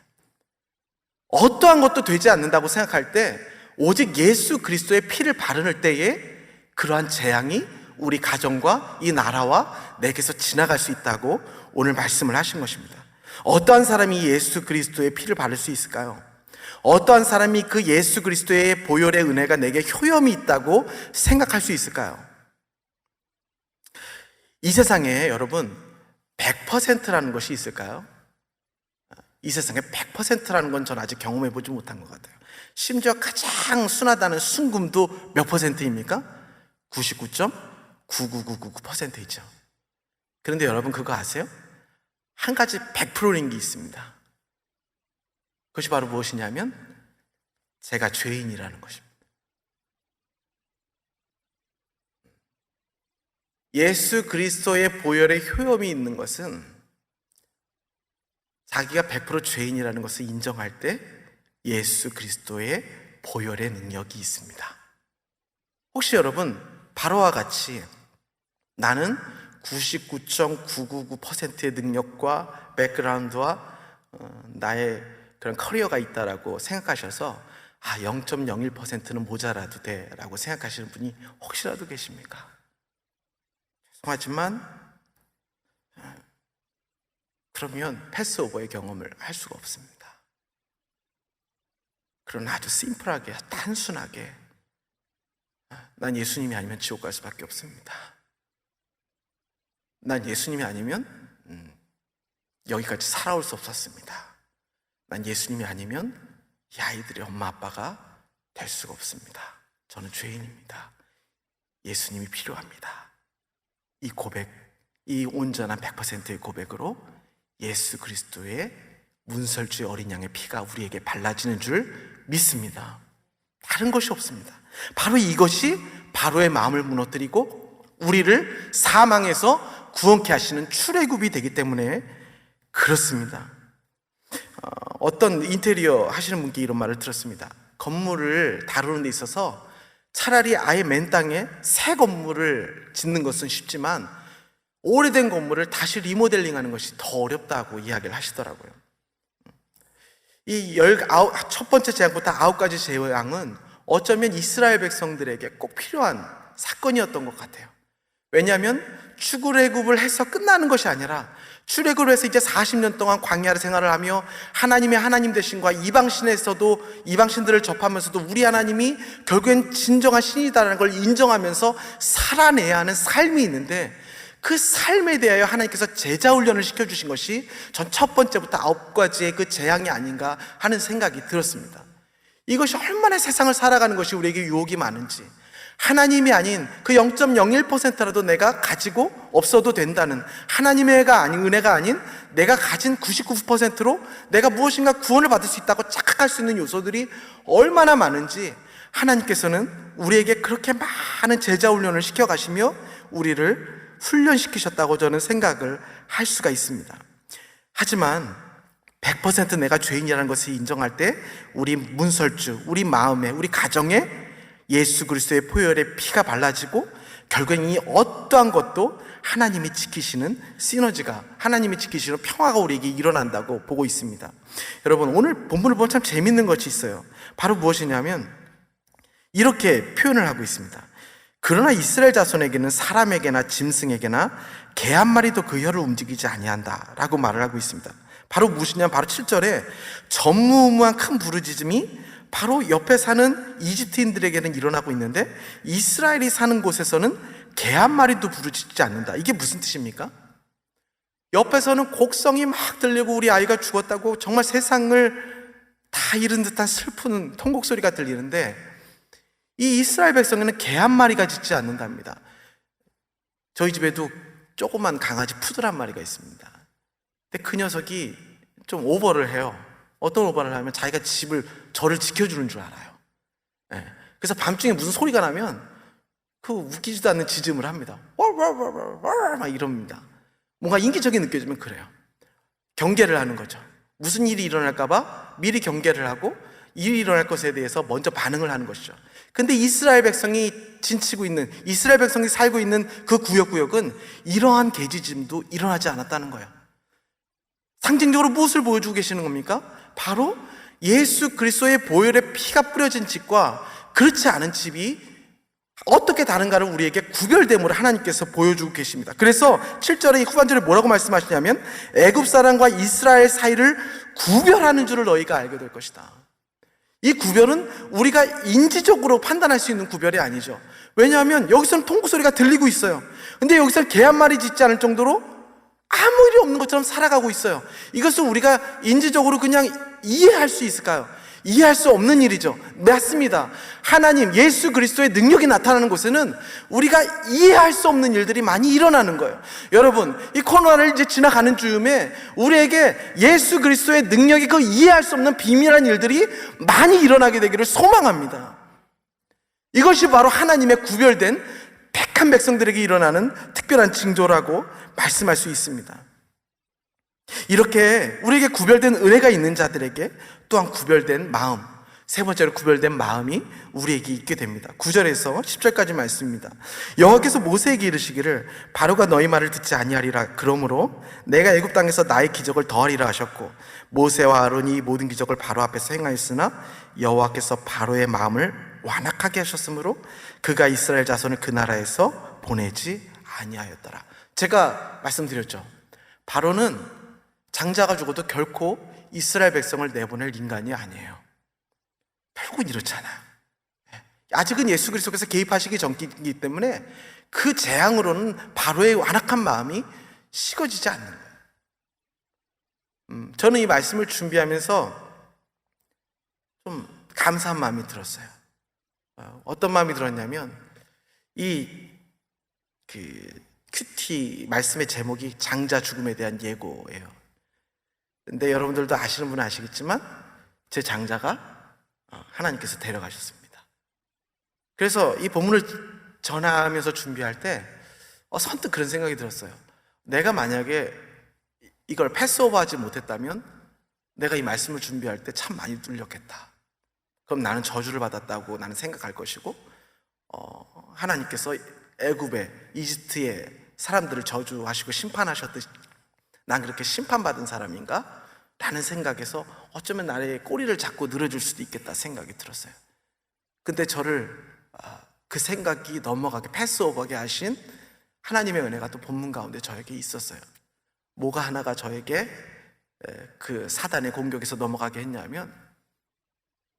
어떠한 것도 되지 않는다고 생각할 때 오직 예수 그리스도의 피를 바르는 때에 그러한 재앙이 우리 가정과 이 나라와 내게서 지나갈 수 있다고 오늘 말씀을 하신 것입니다. 어떠한 사람이 예수 그리스도의 피를 바를 수 있을까요? 어떠한 사람이 그 예수 그리스도의 보혈의 은혜가 내게 효염이 있다고 생각할 수 있을까요? 이 세상에 여러분 100%라는 것이 있을까요? 이 세상에 100%라는 건 전 아직 경험해 보지 못한 것 같아요. 심지어 가장 순하다는 순금도 몇 %입니까? 99.99999%이죠. 그런데 여러분 그거 아세요? 한 가지 100%인 게 있습니다. 그것이 바로 무엇이냐면 제가 죄인이라는 것입니다. 예수 그리스도의 보혈의 효염이 있는 것은 자기가 100% 죄인이라는 것을 인정할 때 예수 그리스도의 보혈의 능력이 있습니다. 혹시 여러분 바로와 같이 나는 99.999%의 능력과 백그라운드와 나의 그런 커리어가 있다라고 생각하셔서 0.01%는 모자라도 돼라고 생각하시는 분이 혹시라도 계십니까? 죄송하지만 그러면 패스오버의 경험을 할 수가 없습니다. 그러나 아주 심플하게, 단순하게 난 예수님이 아니면 지옥 갈 수밖에 없습니다. 난 예수님이 아니면 여기까지 살아올 수 없었습니다. 난 예수님이 아니면 이 아이들의 엄마 아빠가 될 수가 없습니다. 저는 죄인입니다. 예수님이 필요합니다. 이 고백, 이 온전한 100%의 고백으로 예수 그리스도의 문설주의 어린 양의 피가 우리에게 발라지는 줄 믿습니다. 다른 것이 없습니다. 바로 이것이 바로의 마음을 무너뜨리고 우리를 사망에서 구원케 하시는 출애굽이 되기 때문에 그렇습니다. 어떤 인테리어 하시는 분께 이런 말을 들었습니다. 건물을 다루는 데 있어서 차라리 아예 맨 땅에 새 건물을 짓는 것은 쉽지만 오래된 건물을 다시 리모델링하는 것이 더 어렵다고 이야기를 하시더라고요. 이 첫 번째 재앙부터 9가지 재앙은 어쩌면 이스라엘 백성들에게 꼭 필요한 사건이었던 것 같아요. 왜냐하면 출애굽을 해서 끝나는 것이 아니라 출애굽을 해서 이제 40년 동안 광야를 생활을 하며 하나님의 하나님 되신과 이방신들을 접하면서도 우리 하나님이 결국엔 진정한 신이다라는 걸 인정하면서 살아내야 하는 삶이 있는데, 그 삶에 대하여 하나님께서 제자 훈련을 시켜주신 것이 전 첫 번째부터 9가지의 그 재앙이 아닌가 하는 생각이 들었습니다. 이것이 얼마나 세상을 살아가는 것이 우리에게 유혹이 많은지, 하나님이 아닌 그 0.01%라도 내가 가지고 없어도 된다는 하나님의 은혜가 아닌 내가 가진 99%로 내가 무엇인가 구원을 받을 수 있다고 착각할 수 있는 요소들이 얼마나 많은지, 하나님께서는 우리에게 그렇게 많은 제자 훈련을 시켜가시며 우리를 훈련시키셨다고 저는 생각을 할 수가 있습니다. 하지만 100% 내가 죄인이라는 것을 인정할 때 우리 문설주, 우리 마음에, 우리 가정에 예수 그리스도의 보혈의 피가 발라지고 결국엔 이 어떠한 것도 하나님이 지키시는 시너지가, 하나님이 지키시는 평화가 우리에게 일어난다고 보고 있습니다. 여러분, 오늘 본문을 보면 참 재밌는 것이 있어요. 바로 무엇이냐면 이렇게 표현을 하고 있습니다. 그러나 이스라엘 자손에게는 사람에게나 짐승에게나 개 한 마리도 그 혀를 움직이지 아니한다 라고 말을 하고 있습니다. 바로 무엇이냐면 바로 7절에 전무후무한 큰 부르짖음이 바로 옆에 사는 이집트인들에게는 일어나고 있는데 이스라엘이 사는 곳에서는 개 한 마리도 부르짖지 않는다. 이게 무슨 뜻입니까? 옆에서는 곡성이 막 들리고 우리 아이가 죽었다고 정말 세상을 다 잃은 듯한 슬픈 통곡 소리가 들리는데, 이 이스라엘 백성에는 개 한 마리가 짖지 않는답니다. 저희 집에도 조그만 강아지 푸들 한 마리가 있습니다. 근데 그 녀석이 좀 오버를 해요. 어떤 오버를 하면 자기가 저를 지켜주는 줄 알아요. 네. 그래서 밤중에 무슨 소리가 나면 그 웃기지도 않는 짖음을 합니다. 막 이럽니다. 뭔가 인기적이 느껴지면 그래요. 경계를 하는 거죠. 무슨 일이 일어날까봐 미리 경계를 하고 일이 일어날 것에 대해서 먼저 반응을 하는 것이죠. 근데 이스라엘 백성이 이스라엘 백성이 살고 있는 그 구역은 이러한 개짖음도 일어나지 않았다는 거예요. 상징적으로 무엇을 보여주고 계시는 겁니까? 바로 예수 그리스도의 보혈의 피가 뿌려진 집과 그렇지 않은 집이 어떻게 다른가를 우리에게 구별됨으로 하나님께서 보여주고 계십니다. 그래서 7절의 후반절에 뭐라고 말씀하시냐면 애굽 사람과 이스라엘 사이를 구별하는 줄을 너희가 알게 될 것이다. 이 구별은 우리가 인지적으로 판단할 수 있는 구별이 아니죠. 왜냐하면 여기서는 통곡 소리가 들리고 있어요. 근데 여기서는 개 한 마리 짖지 않을 정도로 아무 일이 없는 것처럼 살아가고 있어요. 이것을 우리가 인지적으로 그냥 이해할 수 있을까요? 이해할 수 없는 일이죠. 맞습니다. 하나님, 예수 그리스도의 능력이 나타나는 곳에는 우리가 이해할 수 없는 일들이 많이 일어나는 거예요. 여러분, 이 코로나를 이제 지나가는 즈음에 우리에게 예수 그리스도의 능력이 그 이해할 수 없는 비밀한 일들이 많이 일어나게 되기를 소망합니다. 이것이 바로 하나님의 구별된 택한 백성들에게 일어나는 특별한 징조라고 말씀할 수 있습니다. 이렇게 우리에게 구별된 은혜가 있는 자들에게 또한 구별된 마음, 세 번째로 구별된 마음이 우리에게 있게 됩니다. 9절에서 10절까지 말씀입니다. 여호와께서 모세에게 이르시기를 바로가 너희 말을 듣지 아니하리라. 그러므로 내가 애굽 땅에서 나의 기적을 더하리라 하셨고 모세와 아론이 이 모든 기적을 바로 앞에서 행하였으나 여호와께서 바로의 마음을 완악하게 하셨으므로 그가 이스라엘 자손을 그 나라에서 보내지 아니하였더라. 제가 말씀드렸죠. 바로는 장자가 죽어도 결코 이스라엘 백성을 내보낼 인간이 아니에요. 결국은 이렇잖아요. 아직은 예수 그리스도께서 개입하시기 전이기 때문에 그 재앙으로는 바로의 완악한 마음이 식어지지 않는 거예요. 저는 이 말씀을 준비하면서 좀 감사한 마음이 들었어요. 어떤 마음이 들었냐면 큐티 말씀의 제목이 장자 죽음에 대한 예고예요. 근데 여러분들도 아시는 분은 아시겠지만 제 장자가 하나님께서 데려가셨습니다. 그래서 이 본문을 전하면서 준비할 때 선뜻 그런 생각이 들었어요. 내가 만약에 이걸 패스오버하지 못했다면 내가 이 말씀을 준비할 때 참 많이 뚫렸겠다. 그럼 나는 저주를 받았다고 나는 생각할 것이고 하나님께서 애굽에 이집트의 사람들을 저주하시고 심판하셨듯이 난 그렇게 심판받은 사람인가? 라는 생각에서 어쩌면 나의 꼬리를 잡고 늘어질 수도 있겠다 생각이 들었어요. 근데 저를 그 생각이 넘어가게 패스오버하게 하신 하나님의 은혜가 또 본문 가운데 저에게 있었어요. 뭐가 하나가 저에게 그 사단의 공격에서 넘어가게 했냐면,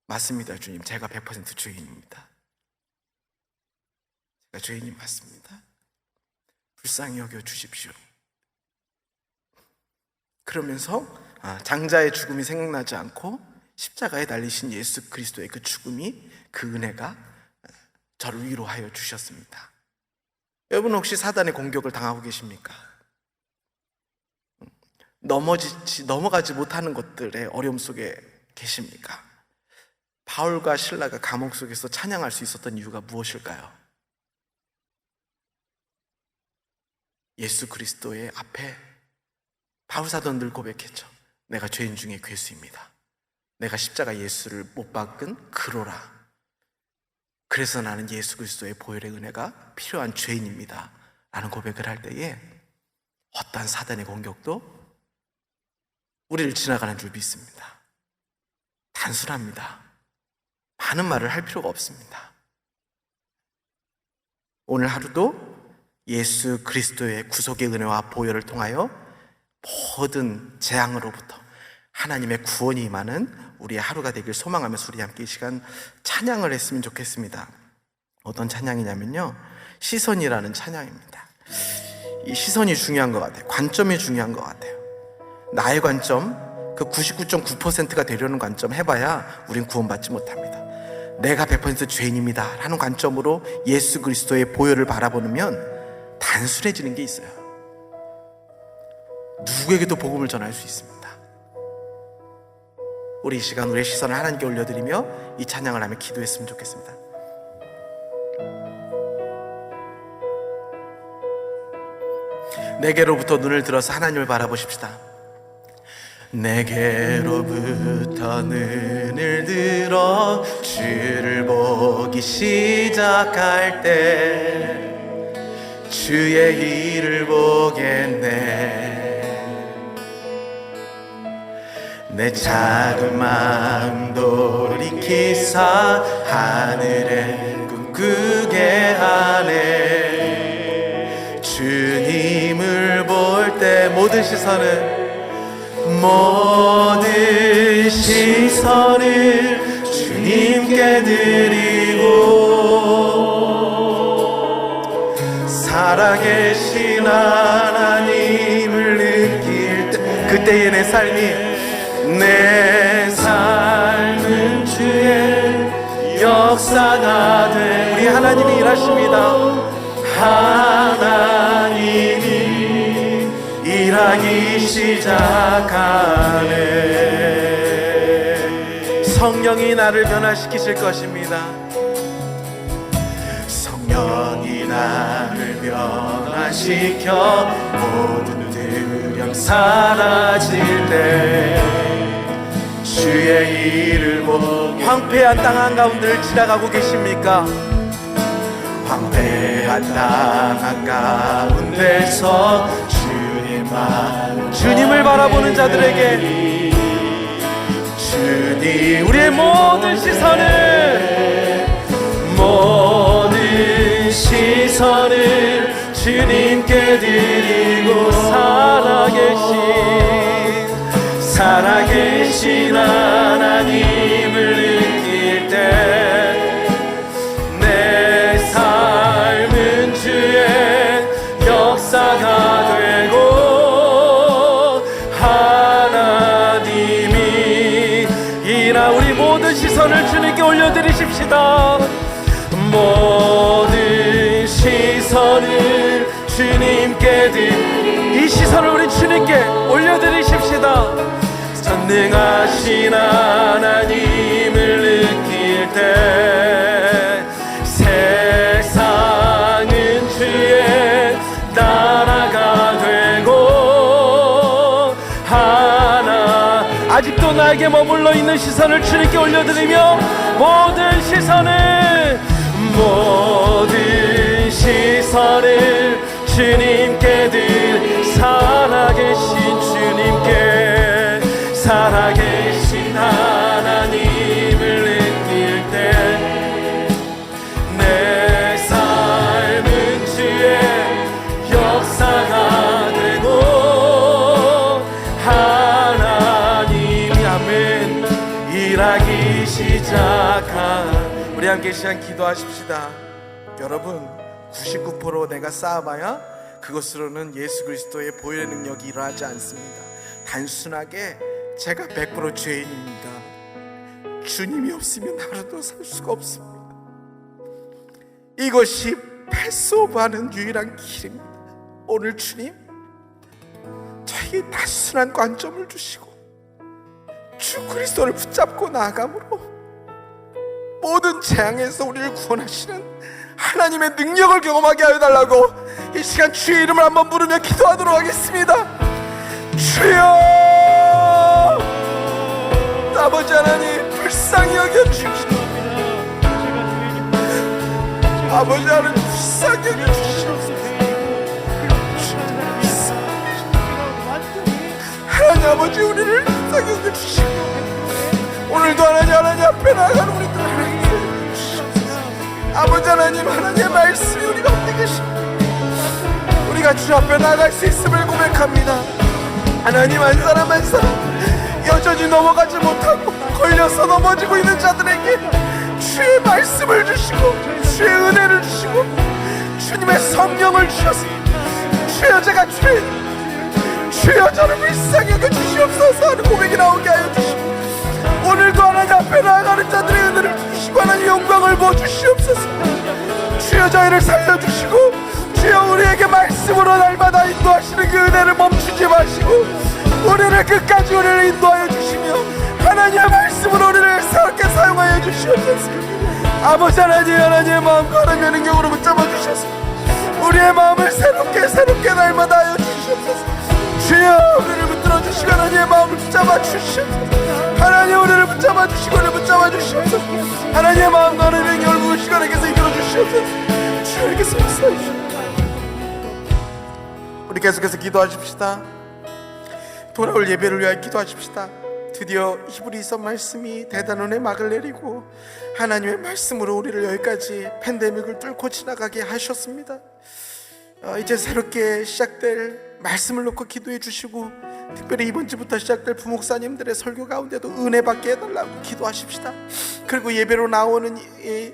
맞습니다 주님, 제가 100% 죄인입니다. 제가 죄인이 맞습니다. 불쌍히 여겨 주십시오. 그러면서 장자의 죽음이 생각나지 않고 십자가에 달리신 예수 그리스도의 그 죽음이, 그 은혜가 저를 위로하여 주셨습니다. 여러분 혹시 사단의 공격을 당하고 계십니까? 넘어가지 못하는 것들의 어려움 속에 계십니까? 바울과 실라가 감옥 속에서 찬양할 수 있었던 이유가 무엇일까요? 예수 그리스도의 앞에 바울 사도는 늘 고백했죠. 내가 죄인 중에 괴수입니다. 내가 십자가 예수를 못 박은 그로라. 그래서 나는 예수 그리스도의 보혈의 은혜가 필요한 죄인입니다 라는 고백을 할 때에 어떠한 사단의 공격도 우리를 지나가는 줄 믿습니다. 단순합니다. 많은 말을 할 필요가 없습니다. 오늘 하루도 예수 그리스도의 구속의 은혜와 보혈을 통하여 모든 재앙으로부터 하나님의 구원이 임하는 우리의 하루가 되길 소망하면서 우리 함께 이 시간 찬양을 했으면 좋겠습니다. 어떤 찬양이냐면요, 시선이라는 찬양입니다. 이 시선이 중요한 것 같아요. 관점이 중요한 것 같아요. 나의 관점, 그 99.9%가 되려는 관점 해봐야 우린 구원받지 못합니다. 내가 100% 죄인입니다 라는 관점으로 예수 그리스도의 보혈을 바라보면 단순해지는 게 있어요. 누구에게도 복음을 전할 수 있습니다. 우리 이 시간 우리의 시선을 하나님께 올려드리며 이 찬양을 하며 기도했으면 좋겠습니다. 내게로부터 눈을 들어서 하나님을 바라보십시다. 내게로부터 눈을 들어 주를 보기 시작할 때 주의 일을 보겠네. 내 작은 마음 돌이키사 하늘에 꿈꾸게 하네. 주님을 볼 때 모든 시선을 주님께 드리고 살아계신 하나님을 느낄 때 그때의 내 삶은 주의 역사가 돼. 우리 하나님이 일하십니다. 하나님이 일하기 시작하네. 성령이 나를 변화시키실 것입니다. 성령이 나를 변화시켜 모든 두려움 사라질 때 주의 일을 보고. 황폐한 땅 한가운데를 지나가고 계십니까? 황폐한 땅 한가운데서 주님을 바라보는 자들에게 주님 우리의 모든 시선을 주님께 드리고 살아계신 하나님을 느낄 때 내 삶은 주의 역사가 되고 하나님이 일하. 우리 모든 시선을 주님께 올려드리십시다. 모든 시선을 주님께 이 시선을 우리 주님께 올려드리십시다. 전능하신 하나님을 느낄 때 세상은 주의 나라가 되고 아직도 나에게 머물러 있는 시선을 주님께 올려드리며 모든 시선을 주님께 살아계신 하나님을 느낄 때 내 삶은 주의 역사가 되고 일하기 시작한 우리 함께 시간 기도하십시다. 여러분 99% 내가 쌓아봐야 그것으로는 예수 그리스도의 보혈의 능력이 일어나지 않습니다. 단순하게 제가 100% 죄인입니다. 주님이 없으면 하루도 살 수가 없습니다. 이것이 패스오버하는 유일한 길입니다. 오늘 주님 저에게 단순한 관점을 주시고 주 그리스도를 붙잡고 나아감으로 모든 재앙에서 우리를 구원하시는 하나님의 능력을 경험하게 하여 달라고 이 시간 주의 이름을 한번 부르며 기도하도록 하겠습니다. 주여, 아버지 하나님 불쌍히 여겨주시옵소서. 아버지 하나님 불쌍히 여겨주시옵소서. 하나님 아버지 우리를 불쌍히 여겨주시고 오늘도 하나님 앞에 나아가는 우리들 하나님 아버지 하나님 하나님의 말씀이 우리 가운데 계십니다. 우리가 주 앞에 나아갈 수 있음을 고백합니다. 하나님 한 사람 한 사람 여전히 넘어가지 못하고 걸려서 넘어지고 있는 자들에게 주의 말씀을 주시고 주의 은혜를 주시고 주님의 성령을 주셔서 주여 제가 주여 저를 불쌍히 여겨주시옵소서 하는 고백이 나오게 하여 주시고 오늘도 하나님 앞에 나아가는 자들의 은혜를 주시고 하나님 영광을 부어주시옵소서. 주여 저희를 살려주시고 주여 우리에게 말씀으로 날마다 인도하시는 그 은혜를 멈추지 마시고 우리를 끝까지 우리를 인도하여 주시며 하나님의 말씀으로 우리를 새롭게 사용하여 주시옵소서. 아버지 하나님 하나님의 마음과 하나님의 능력으로 붙잡아 주셔서 우리의 마음을 새롭게 날마다 하여 주시옵소서. 주여 우리를 붙들어 주시고 하나님의 마음을 붙잡아 주시옵소서. 하나님 우리를 붙잡아 주시고 우리를 붙잡아 주시옵소서. 하나님의 마음과 하나님의 능력을 부으시고 하나님께서 이끌어 주시옵소서. 주님께서 역사해 주시옵소서. 우리 계속해서 기도하십시다. 돌아올 예배를 위하여 기도하십시다. 드디어 히브리서 말씀이 대단원의 막을 내리고 하나님의 말씀으로 우리를 여기까지 팬데믹을 뚫고 지나가게 하셨습니다. 이제 새롭게 시작될 말씀을 놓고 기도해 주시고 특별히 이번 주부터 시작될 부목사님들의 설교 가운데도 은혜 받게 해달라고 기도하십시다. 그리고 예배로 나오는 이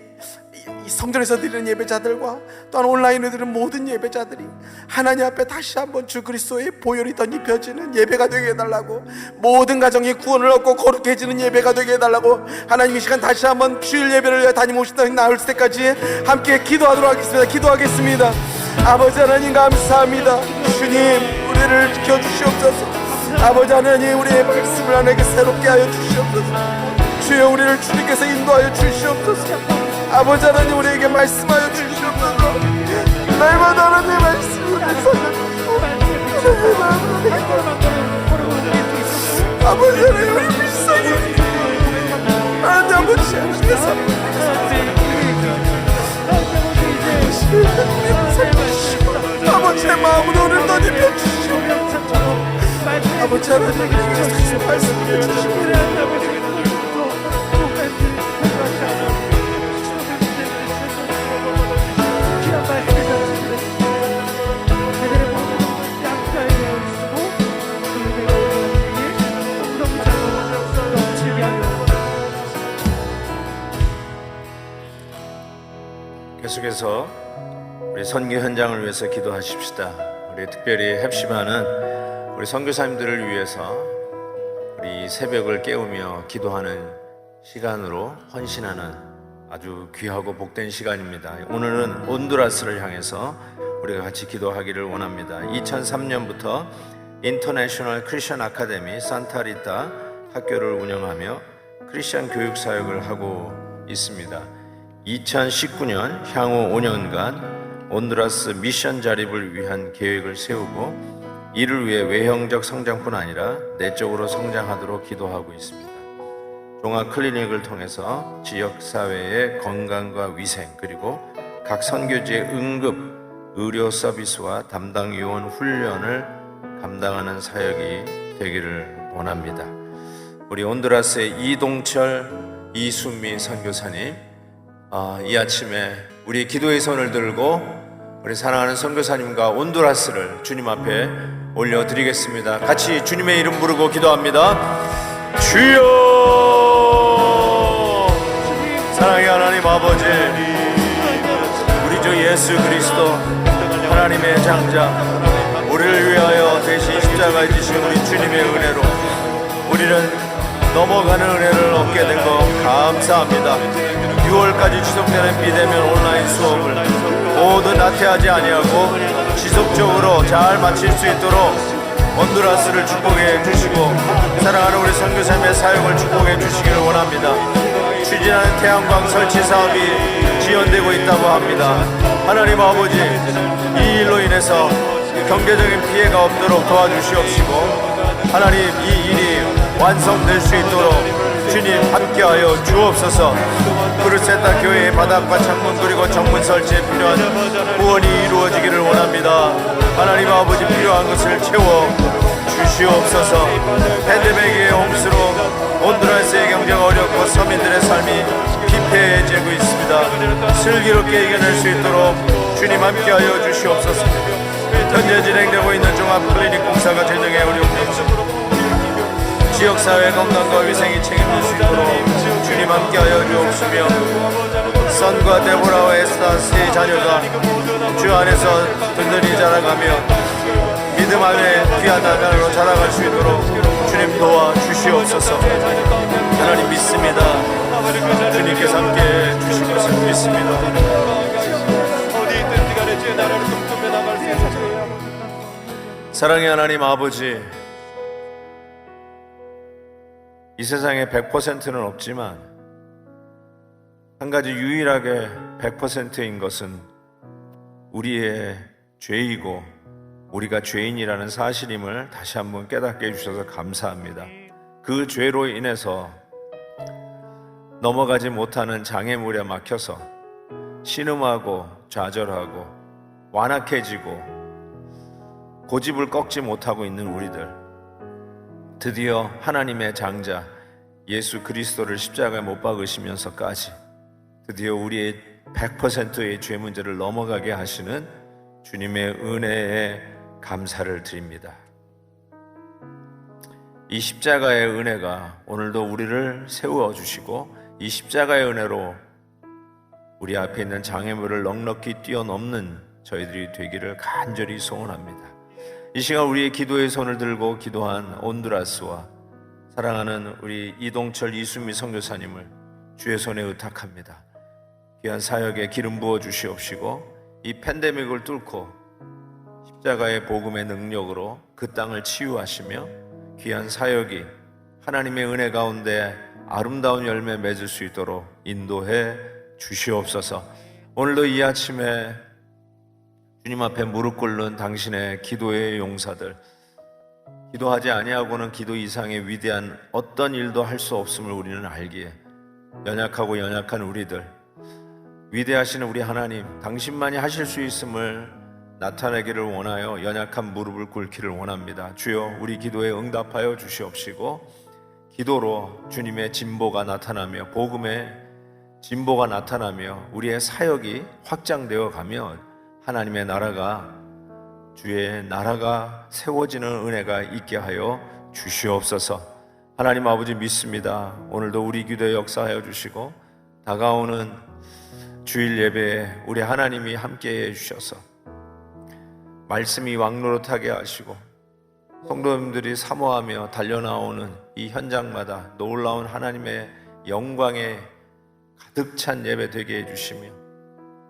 성전에서 드리는 예배자들과 또한 온라인으로 드리는 모든 예배자들이 하나님 앞에 다시 한번 주 그리스도의 보혈이 덧입혀지는 예배가 되게 해달라고 모든 가정이 구원을 얻고 거룩해지는 예배가 되게 해달라고 하나님 이 시간 다시 한번 주일 예배를 위해 다니모시다 나올 때까지 함께 기도하도록 하겠습니다. 기도하겠습니다. 아버지 하나님 감사합니다. 주님 우리를 지켜주시옵소서. 아버지 하나님 우리의 말씀을 하나님께 새롭게 하여 주시옵소서. 주여 우리를 주님께서 인도하여 주시옵소서. 아버지 하나님 우리에게 말씀하여 주시옵소서. 날마다 하나님의 말씀을 살려주시고 아버지 하나님 우리 불쌍히 하나님 아버지 하나님께서 아버지의 마음으로 우리를 덧입혀 주시고 아버지 하나님 말씀해 주시고 계속해서 우리 선교 현장을 위해서 기도하십시다. 우리 특별히 헵시바는 우리 선교사님들을 위해서 우리 새벽을 깨우며 기도하는 시간으로 헌신하는 아주 귀하고 복된 시간입니다. 오늘은 온두라스를 향해서 우리가 같이 기도하기를 원합니다. 2003년부터 인터내셔널 크리스천 아카데미 산타리타 학교를 운영하며 크리스천 교육 사역을 하고 있습니다. 2019년 향후 5년간 온두라스 미션 자립을 위한 계획을 세우고 이를 위해 외형적 성장뿐 아니라 내적으로 성장하도록 기도하고 있습니다. 종합 클리닉을 통해서 지역사회의 건강과 위생 그리고 각 선교지의 응급 의료 서비스와 담당 요원 훈련을 감당하는 사역이 되기를 원합니다. 우리 온두라스의 이동철, 이순미 선교사님 이 아침에 우리 기도의 손을 들고 우리 사랑하는 선교사님과 온두라스를 주님 앞에 올려드리겠습니다. 같이 주님의 이름 부르고 기도합니다. 주여 사랑의 하나님 아버지, 우리 주 예수 그리스도 하나님의 장자, 우리를 위하여 대신 십자가에 지신 우리 주님의 은혜로 우리는 넘어가는 은혜를 얻게 된 거 감사합니다. 6월까지 지속되는 비대면 온라인 수업을 모두 나태하지 아니하고 지속적으로 잘 마칠 수 있도록 온두라스를 축복해 주시고 사랑하는 우리 선교사님의 사역을 축복해 주시기를 원합니다. 추진하는 태양광 설치 사업이 지연되고 있다고 합니다. 하나님 아버지, 이 일로 인해서 경제적인 피해가 없도록 도와주시옵시고 하나님, 이 일이 완성될 수 있도록 주님 함께하여 주옵소서. 크루세타 교회의 바닥과 창문 그리고 정문 설치에 필요한 후원이 이루어지기를 원합니다. 하나님 아버지, 필요한 것을 채워 주시옵소서. 팬데믹의 홍수로 온두라스의 경제가 어렵고 서민들의 삶이 피폐해지고 있습니다. 슬기롭게 이겨낼 수 있도록 주님 함께하여 주시옵소서. 현재 진행되고 있는 종합클리닉 공사가 재정에 어려움이 지역사회 건강과 위생이 책임질 수 있도록 주님 함께하여 주옵시며 선과 데보라와 에스타스의 자녀가 주 안에서 든든히 자라가며 믿음 안에 귀한 나날로 자라갈 수 있도록 주님 도와주시옵소서. 하나님 믿습니다. 주님께서 함께해 주실 것을 믿습니다. 사랑의 하나님 아버지, 이 세상에 100%는 없지만 한 가지 유일하게 100%인 것은 우리의 죄이고 우리가 죄인이라는 사실임을 다시 한번 깨닫게 해주셔서 감사합니다. 그 죄로 인해서 넘어가지 못하는 장애물에 막혀서 신음하고 좌절하고 완악해지고 고집을 꺾지 못하고 있는 우리들, 드디어 하나님의 장자 예수 그리스도를 십자가에 못 박으시면서까지 드디어 우리의 100%의 죄 문제를 넘어가게 하시는 주님의 은혜에 감사를 드립니다. 이 십자가의 은혜가 오늘도 우리를 세워주시고 이 십자가의 은혜로 우리 앞에 있는 장애물을 넉넉히 뛰어넘는 저희들이 되기를 간절히 소원합니다. 이 시간 우리의 기도의 손을 들고 기도한 온두라스와 사랑하는 우리 이동철 이수미 선교사님을 주의 손에 의탁합니다. 귀한 사역에 기름 부어 주시옵시고 이 팬데믹을 뚫고 십자가의 복음의 능력으로 그 땅을 치유하시며 귀한 사역이 하나님의 은혜 가운데 아름다운 열매 맺을 수 있도록 인도해 주시옵소서. 오늘도 이 아침에 주님 앞에 무릎 꿇는 당신의 기도의 용사들, 기도하지 아니하고는 기도 이상의 위대한 어떤 일도 할 수 없음을 우리는 알기에 연약하고 연약한 우리들, 위대하신 우리 하나님, 당신만이 하실 수 있음을 나타내기를 원하여 연약한 무릎을 꿇기를 원합니다. 주여, 우리 기도에 응답하여 주시옵시고 기도로 주님의 진보가 나타나며 복음의 진보가 나타나며 우리의 사역이 확장되어 가며 하나님의 나라가, 주의 나라가 세워지는 은혜가 있게 하여 주시옵소서. 하나님 아버지 믿습니다. 오늘도 우리 기도에 역사하여 주시고 다가오는 주일 예배에 우리 하나님이 함께해 주셔서 말씀이 왕노릇하게 하시고 성도님들이 사모하며 달려나오는 이 현장마다 놀라운 하나님의 영광에 가득 찬 예배 되게 해주시며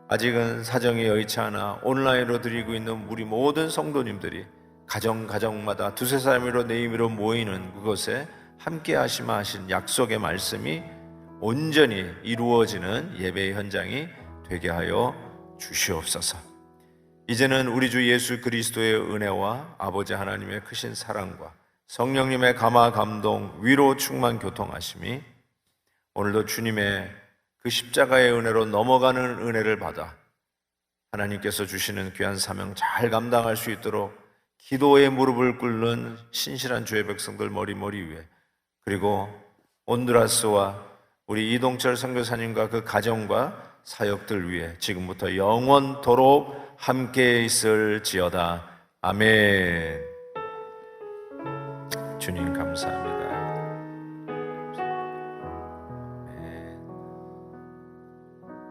아직은 사정이 여의치 않아 온라인으로 드리고 있는 우리 모든 성도님들이 가정마다 두세 사람으로 네 임의로 모이는 그곳에 함께 하시마 하신 약속의 말씀이 온전히 이루어지는 예배의 현장이 되게 하여 주시옵소서. 이제는 우리 주 예수 그리스도의 은혜와 아버지 하나님의 크신 사랑과 성령님의 감화 감동 위로 충만 교통하심이 오늘도 주님의 그 십자가의 은혜로 넘어가는 은혜를 받아 하나님께서 주시는 귀한 사명 잘 감당할 수 있도록 기도의 무릎을 꿇는 신실한 주의 백성들 머리 위에, 그리고 온두라스와 우리 이동철 선교사님과 그 가정과 사역들 위에 지금부터 영원토록 함께 있을지어다. 아멘. 주님 감사합니다.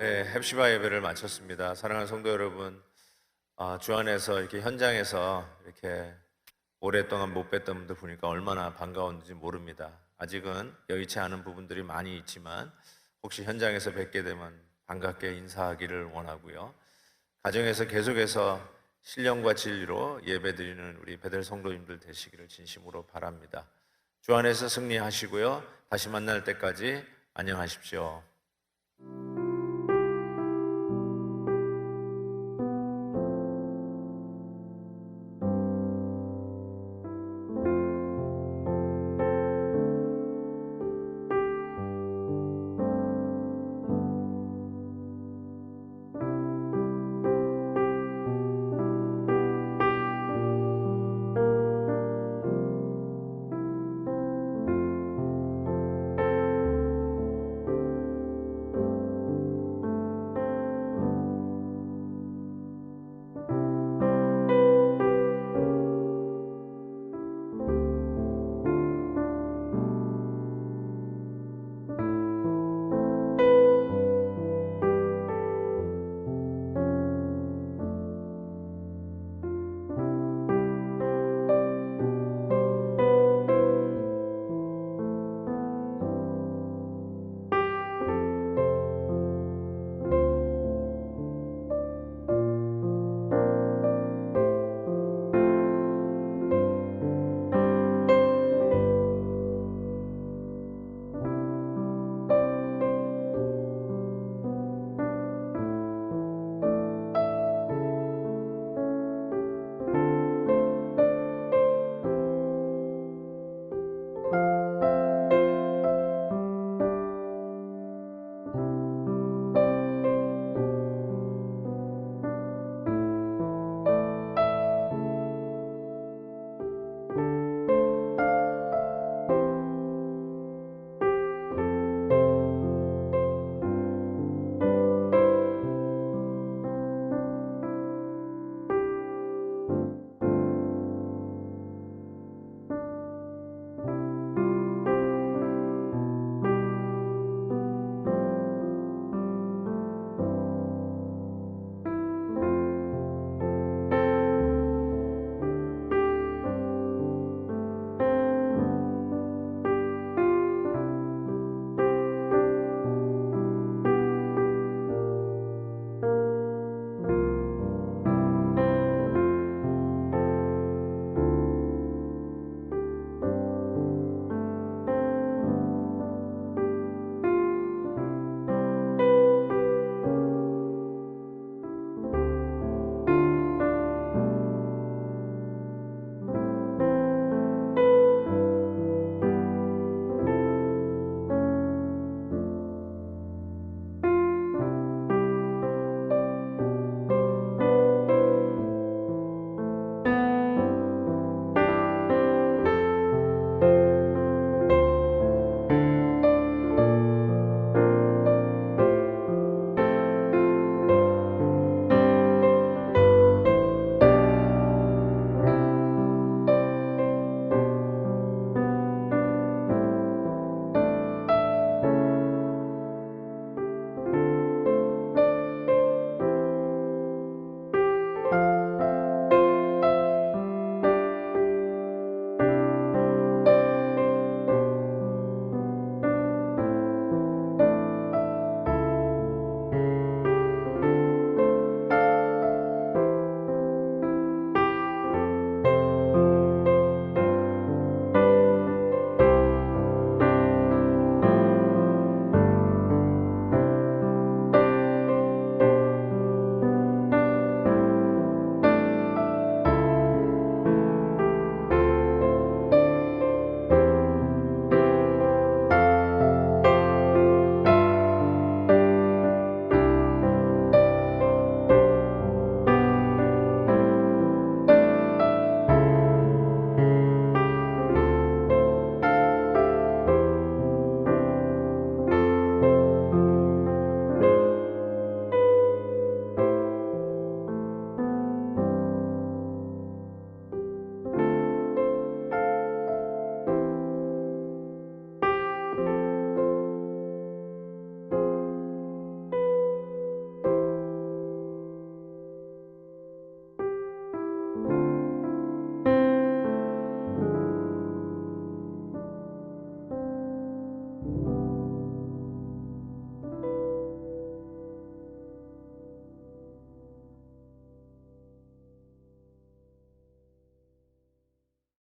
네, 헵시바 예배를 마쳤습니다. 사랑하는 성도 여러분, 주 안에서 이렇게 현장에서 이렇게 오랫동안 못 뵀던 분들 보니까 얼마나 반가웠는지 모릅니다. 아직은 여의치 않은 부분들이 많이 있지만 혹시 현장에서 뵙게 되면 반갑게 인사하기를 원하고요. 가정에서 계속해서 신령과 진리로 예배드리는 우리 베델 성도님들 되시기를 진심으로 바랍니다. 주 안에서 승리하시고요. 다시 만날 때까지 안녕하십시오.